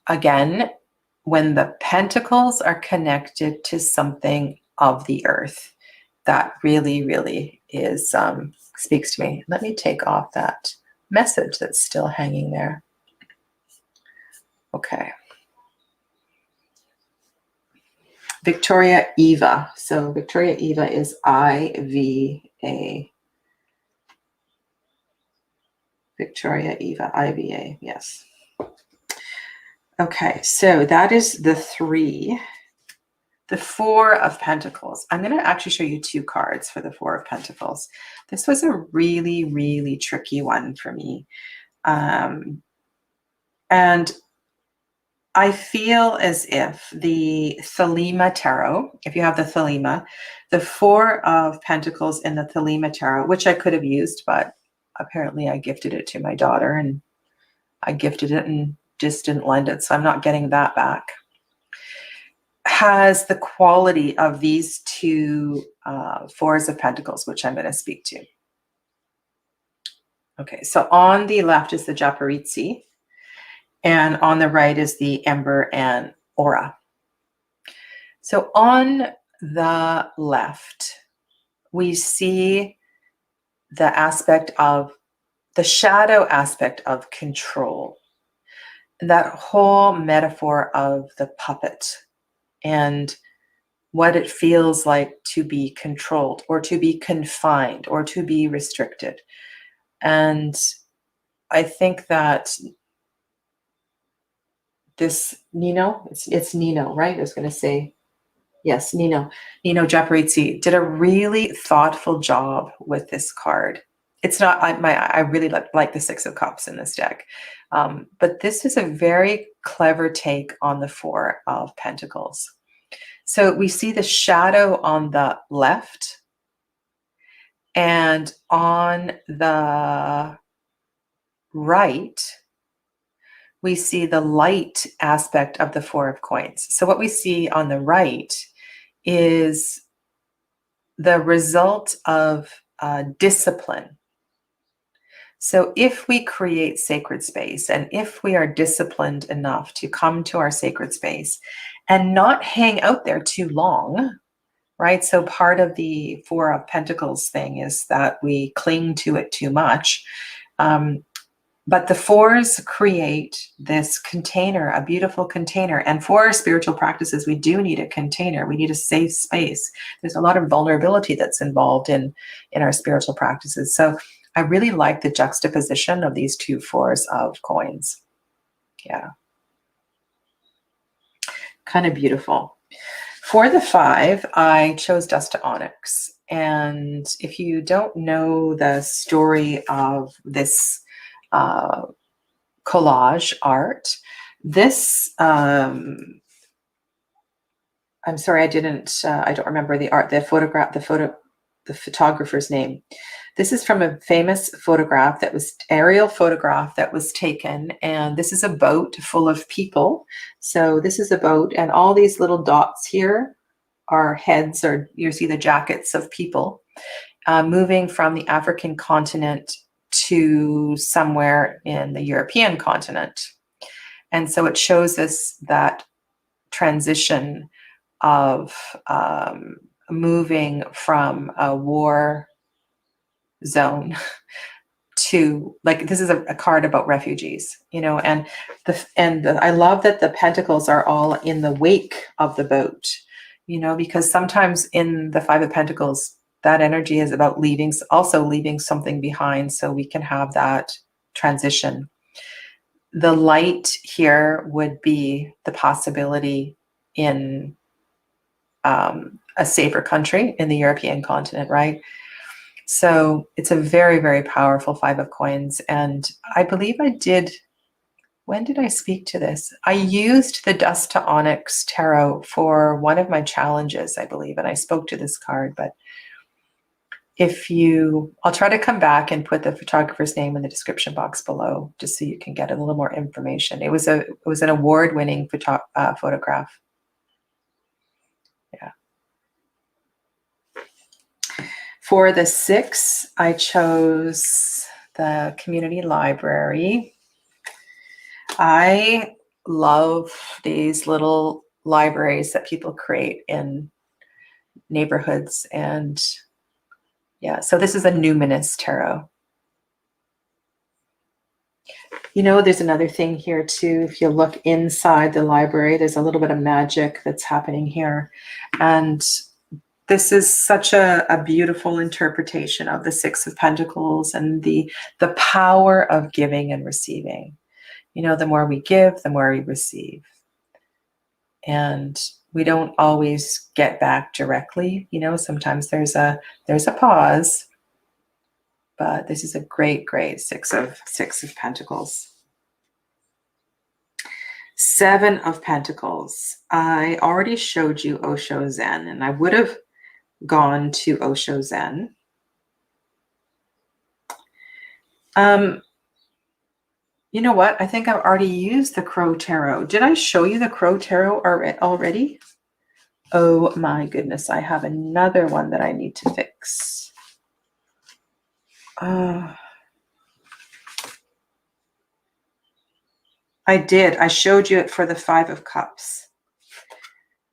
Again, when the pentacles are connected to something of the earth, that really, really is speaks to me. Let me take off that message that's still hanging there. Okay. Victoria Eva. So Victoria Eva is I-V-A. Victoria Eva, I-V-A, yes. Okay, so that is the three. The Four of Pentacles. I'm going to actually show you two cards for the Four of Pentacles. This was a really, really tricky one for me. And I feel as if the Thelema Tarot, if you have the Thelema, the Four of Pentacles in the Thelema Tarot, which I could have used, but apparently I gifted it to my daughter, and I gifted it and just didn't lend it, so I'm not getting that back. Has the quality of these two Fours of Pentacles, which I'm going to speak to. Okay, so on the left is the Japaritsi, and on the right is the Ember and Aura. So on the left, we see the aspect of the shadow aspect of control, that whole metaphor of the puppet and what it feels like to be controlled or to be confined or to be restricted. And I think that this Nino, it's Nino, right? I was going to say, yes, Nino Japaritsi did a really thoughtful job with this card. It's not, I really like the Six of Cups in this deck. But this is a very clever take on the Four of Pentacles. So we see the shadow on the left, and on the right, we see the light aspect of the Four of Coins. So what we see on the right is the result of discipline. So if we create sacred space, and if we are disciplined enough to come to our sacred space and not hang out there too long, right? So part of the Four of Pentacles thing is that we cling to it too much. But the Fours create this container, a beautiful container. And for our spiritual practices, we do need a container. We need a safe space. There's a lot of vulnerability that's involved in our spiritual practices. So I really like the juxtaposition of these two Fours of Coins. Yeah. Kind of beautiful. For the 5, I chose Dust to Onyx. And if you don't know the story of this collage art, this I'm sorry, I don't remember the art, the photographer's name. This is from a famous photograph that was aerial photograph that was taken, and this is a boat full of people. So this is a boat, and all these little dots here are heads, or you see the jackets of people moving from the African continent to somewhere in the European continent. And so it shows us that transition of moving from a war zone to, like, this is a card about refugees, and I love that the pentacles are all in the wake of the boat, because sometimes in the Five of Pentacles, that energy is about leaving something behind so we can have that transition. The light here would be the possibility in a safer country in the European continent, right? So it's a very, very powerful Five of Coins. And I believe when did I speak to this? I used the Dust to Onyx Tarot for one of my challenges, I believe, and I spoke to this card, but I'll try to come back and put the photographer's name in the description box below, just so you can get a little more information. It was an award-winning photograph. Yeah. For the 6, I chose the community library. I love these little libraries that people create in neighborhoods, and yeah, so this is a numinous tarot. There's another thing here too. If you look inside the library, there's a little bit of magic that's happening here. And this is such a beautiful interpretation of the Six of Pentacles and the power of giving and receiving. The more we give, the more we receive. And we don't always get back directly. Sometimes there's a pause. But this is a great, great Six of Pentacles. 7 of Pentacles. I already showed you Osho Zen, and I would have gone to Osho Zen. You know what? I think I've already used the Crow Tarot. Did I show you the Crow Tarot already? Oh my goodness, I have another one that I need to fix. I did. I showed you it for the 5 of Cups.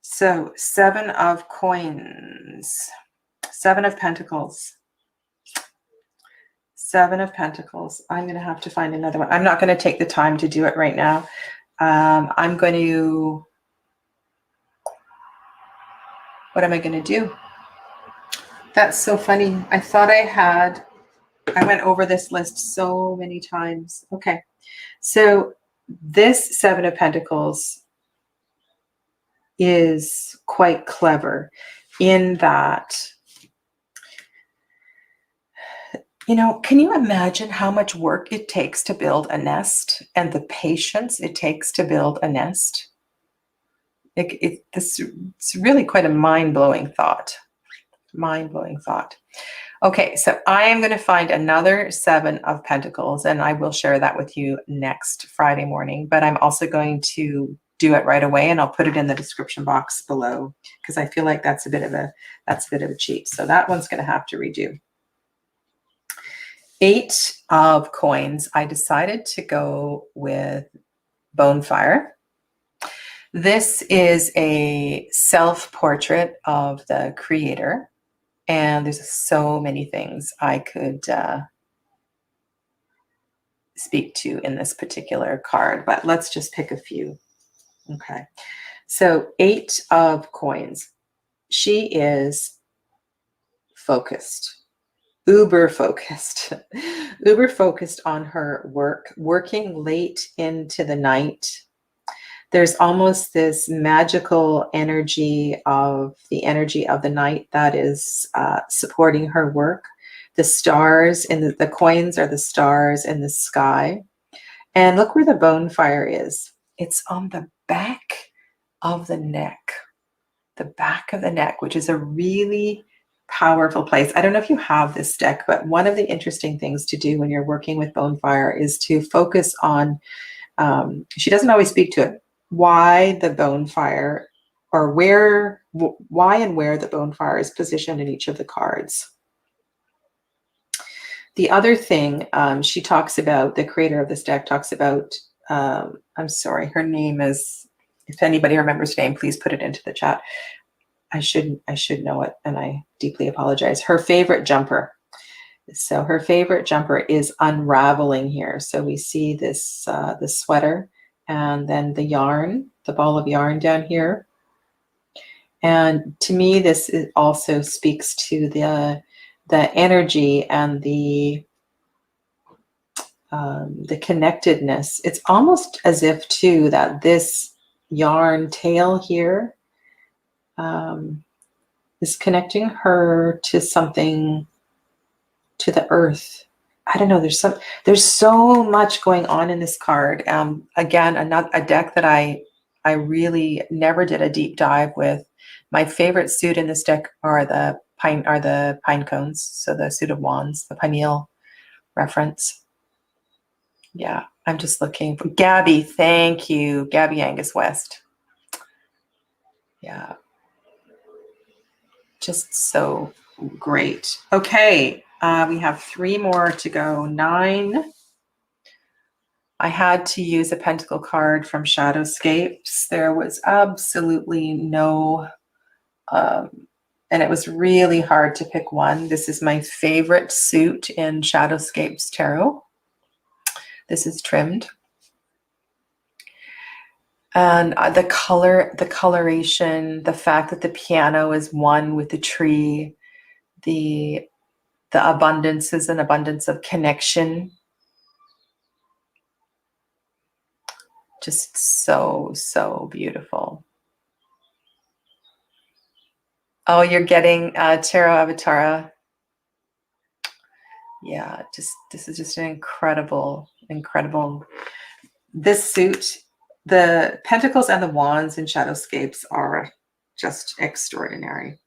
So 7 of Coins, 7 of Pentacles, 7 of Pentacles. I'm going to have to find another one. I'm not going to take the time to do it right now. I'm going to, what am I going to do? That's so funny. I thought I went over this list so many times. Okay. So this 7 of Pentacles is quite clever in that, you know, can you imagine how much work it takes to build a nest and the patience it takes to build a nest? It's really quite a mind-blowing thought. Mind-blowing thought. Okay, so I am going to find another 7 of Pentacles, and I will share that with you next Friday morning, but I'm also going to do it right away, and I'll put it in the description box below because I feel like that's a bit of a cheat. So that one's going to have to redo. 8 of Coins. I decided to go with Bonefire. This is a self-portrait of the creator. And there's so many things I could speak to in this particular card, but let's just pick a few. Okay. So 8 of Coins. She is focused, uber focused, uber focused on her work, working late into the night. There's almost this magical energy of the night that is supporting her work. The stars and the coins are the stars in the sky. And look where the bonefire is. It's on the back of the neck. The back of the neck, which is a really powerful place. I don't know if you have this deck, but one of the interesting things to do when you're working with bonefire is to focus on, she doesn't always speak to it, why the bonefire, or why and where the bonefire is positioned in each of the cards. The other thing she talks about, the creator of this deck talks about, I'm sorry, her name is, if anybody remembers her name, please put it into the chat. I should know it, and I deeply apologize. Her favorite jumper. So her favorite jumper is unraveling here. So we see this the sweater, and then the yarn, the ball of yarn down here. And to me, this also speaks to the energy and the connectedness. It's almost as if too that this yarn tail here is connecting her to something, to the earth. I don't know. There's so much going on in this card. Again, a deck that I really never did a deep dive with. My favorite suit in this deck are the pine cones. So the suit of wands, the pineal reference. Yeah, I'm just looking for Gabby. Thank you, Gabby Angus West. Yeah, just so great. Okay, we have 3 more to go. 9. I had to use a pentacle card from Shadowscapes. There was absolutely no, and it was really hard to pick one. This is my favorite suit in Shadowscapes Tarot. This is trimmed. And the coloration, the fact that the piano is one with the tree, the abundance is an abundance of connection. Just so beautiful. Oh, you're getting Tarot Avatara. Yeah, this is just an incredible. This suit, the Pentacles and the Wands in Shadowscapes are just extraordinary.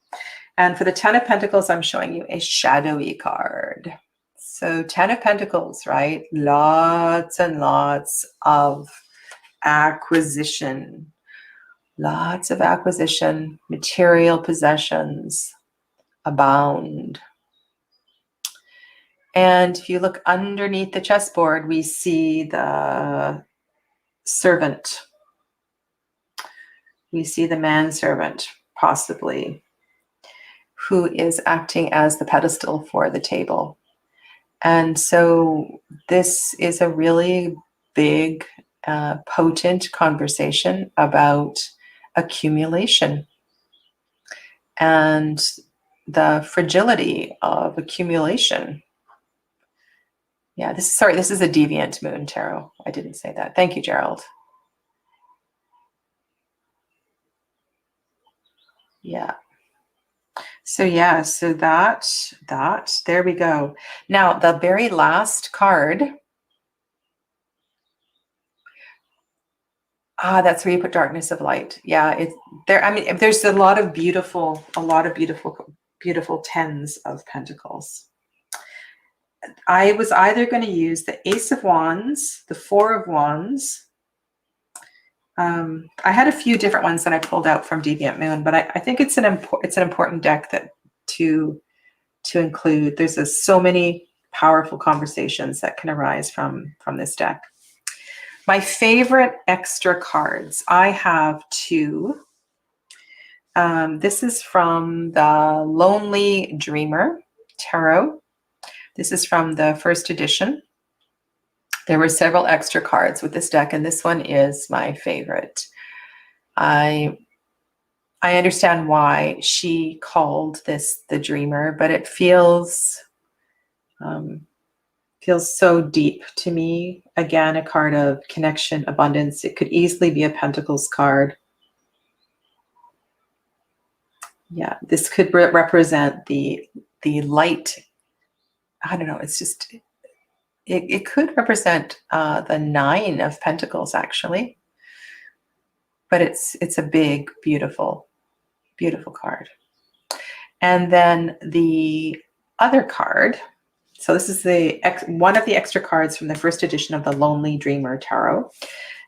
And for the 10 of Pentacles, I'm showing you a shadowy card. So 10 of Pentacles, right? Lots and lots of acquisition. Lots of acquisition. Material possessions abound. And if you look underneath the chessboard, we see the servant. We see the manservant, possibly, who is acting as the pedestal for the table. And so this is a really big, potent conversation about accumulation and the fragility of accumulation. Yeah, this is a deviant moon tarot. I didn't say that. Thank you, Gerald. Yeah. So that, there we go. Now, the very last card. That's where you put darkness of light. Yeah, it's there. I mean, there's a lot of beautiful tens of Pentacles. I was either going to use the Ace of Wands, the Four of Wands. I had a few different ones that I pulled out from Deviant Moon, but I think it's an important deck to include. There's so many powerful conversations that can arise from this deck. My favorite extra cards, I have two. This is from the Lonely Dreamer Tarot. This is from the first edition. There were several extra cards with this deck, and this one is my favorite. I understand why she called this the Dreamer, but it feels so deep to me. Again, a card of connection, abundance. It could easily be a Pentacles card. Yeah, this could represent the light. I don't know. It's just, it could represent the Nine of Pentacles, actually. But it's a big, beautiful, beautiful card. And then the other card. So this is one of the extra cards from the first edition of the Lonely Dreamer Tarot.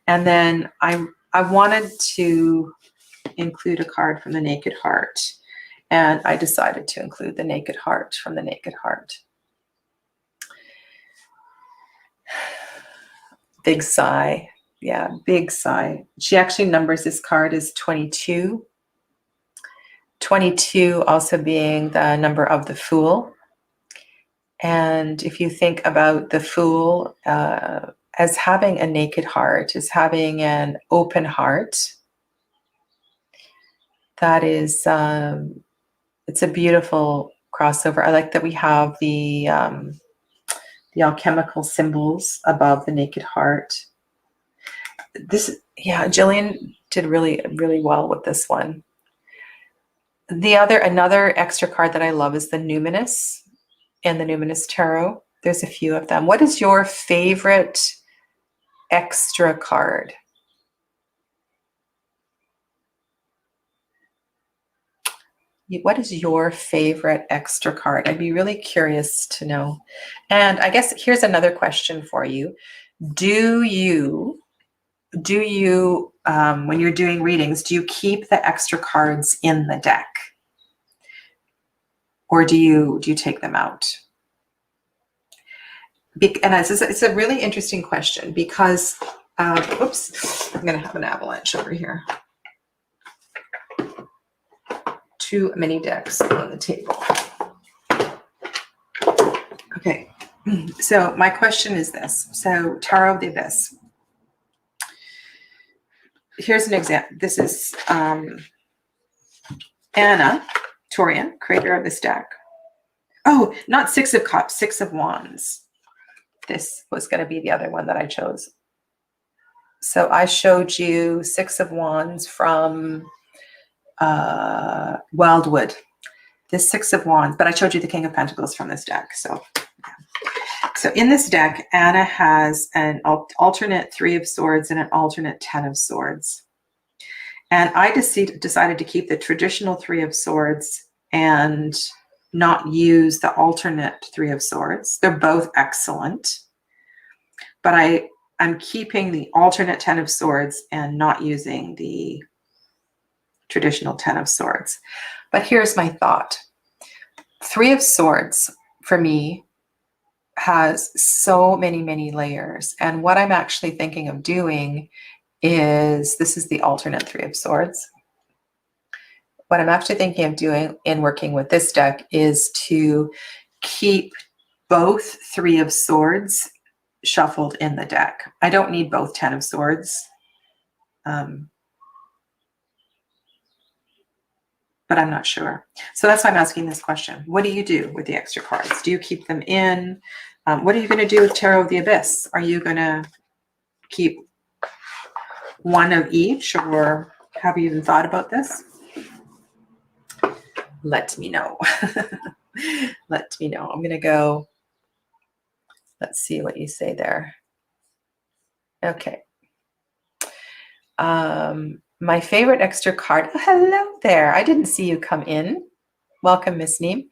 And then I wanted to include a card from the Naked Heart. And I decided to include the Naked Heart from the Naked Heart. Big sigh. Yeah, big sigh. She actually numbers this card as 22. 22 also being the number of the Fool. And if you think about the Fool as having a naked heart, as having an open heart, that is, it's a beautiful crossover. I like that we have the alchemical symbols above the naked heart. Jillian did really, really well with this one. Another extra card that I love is the Numinous and the Numinous Tarot. There's a few of them. What is your favorite extra card? What is your favorite extra card? I'd be really curious to know. And I guess here's another question for you. Do you when you're doing readings, do you keep the extra cards in the deck? Or do you take them out? And it's a really interesting question because, oops, I'm going to have an avalanche over here. Too many decks on the table. Okay, so my question is this. So Tarot of the Abyss. Here's an example. This is Anna Torian, creator of this deck. Oh, not Six of Cups, Six of Wands. This was going to be the other one that I chose. So I showed you Six of Wands from Wildwood. This Six of Wands, but I showed you the King of Pentacles from this deck. So in this deck, Anna has an alternate Three of Swords and an alternate Ten of Swords. And I decided to keep the traditional Three of Swords and not use the alternate Three of Swords. They're both excellent, but I'm keeping the alternate Ten of Swords and not using the traditional Ten of Swords. But here's my thought. Three of Swords, for me, has so many, many layers. And what I'm actually thinking of doing is, this is the alternate Three of Swords. What I'm actually thinking of doing in working with this deck is to keep both Three of Swords shuffled in the deck. I don't need both Ten of Swords. But I'm not sure. So that's why I'm asking this question. What do you do with the extra cards? Do you keep them in? What are you going to do with Tarot of the Abyss? Are you going to keep one of each, or have you even thought about this? Let me know. Let me know. I'm going to go. Let's see what you say there. Okay. My favorite extra card. Oh, hello there. I didn't see you come in. Welcome, Miss Neem.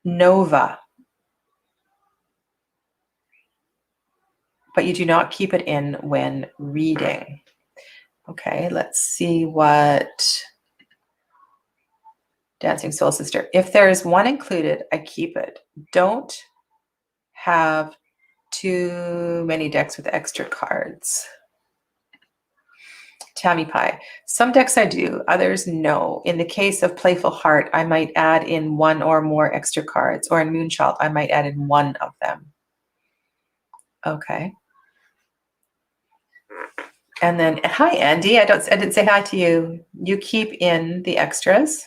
Nova. But you do not keep it in when reading. Okay, let's see what Dancing Soul Sister. If there is one included, I keep it. Don't have too many decks with extra cards. Tammy Pie. Some decks I do, others no. In the case of Playful Heart, I might add in one or more extra cards, or in Moonchild, I might add in one of them. Okay. And then, hi Andy, I didn't say hi to you. You keep in the extras.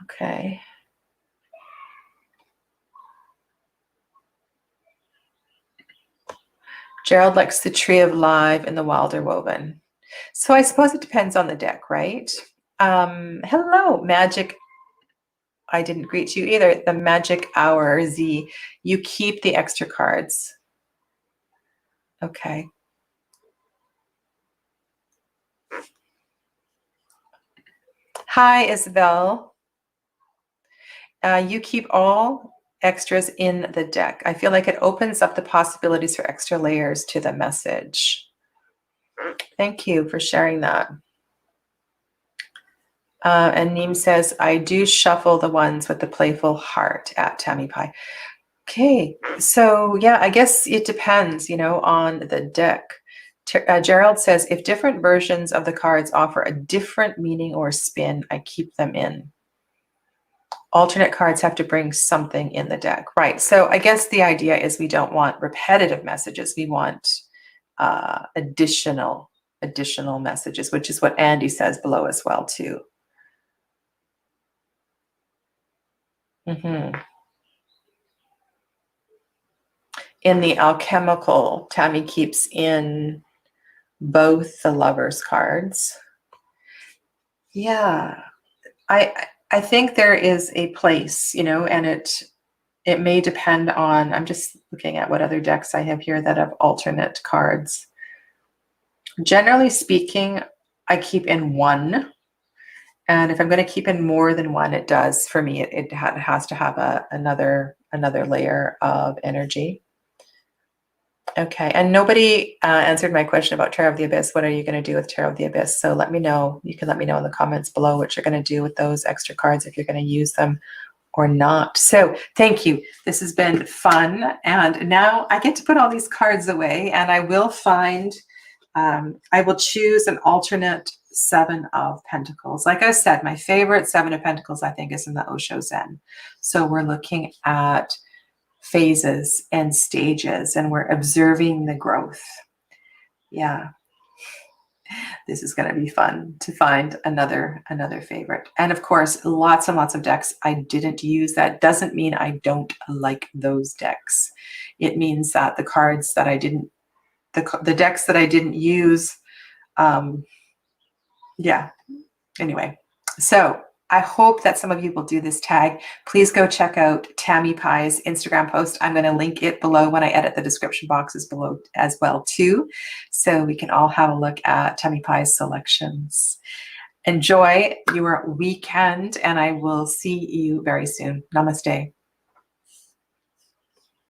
Okay. Gerald likes the Tree of Life and the Wilder Woven. So I suppose it depends on the deck, right? Hello, Magic. I didn't greet you either. The Magic Hour Z. You keep the extra cards. Okay. Hi, Isabel. You keep all extras in the deck. I feel like it opens up the possibilities for extra layers to the message. Thank you for sharing that. And Neem says, I do shuffle the ones with the Playful Heart at Tammy Pie. Okay, so yeah, I guess it depends, on the deck. Gerald says, if different versions of the cards offer a different meaning or spin, I keep them in. Alternate cards have to bring something in the deck. Right, so I guess the idea is we don't want repetitive messages. We want additional messages, which is what Andy says below as well, too. In the alchemical, Tammy keeps in both the Lovers cards. Yeah, I think there is a place, and it may depend on, I'm just looking at what other decks I have here that have alternate cards. Generally speaking, I keep in one. And if I'm going to keep in more than one, it does, for me, it has to have another layer of energy. Okay, and nobody answered my question about Tarot of the Abyss. What are you going to do with Tarot of the Abyss? So let me know. You can let me know in the comments below what you're going to do with those extra cards, if you're going to use them or not. So thank you. This has been fun. And now I get to put all these cards away, and I will find, I will choose an alternate Seven of Pentacles. Like I said, my favorite Seven of Pentacles, I think, is in the Osho Zen. So we're looking at phases and stages, and we're observing the growth. Yeah, this is going to be fun to find another favorite. And of course, lots and lots of decks I didn't use. That doesn't mean I don't like those decks. It means that the cards that I didn't, the decks that I didn't use, yeah. Anyway, so I hope that some of you will do this tag. Please go check out Tammy Pie's Instagram post. I'm going to link it below when I edit the description boxes below as well too, so we can all have a look at Tammy Pie's selections. Enjoy your weekend, and I will see you very soon. Namaste.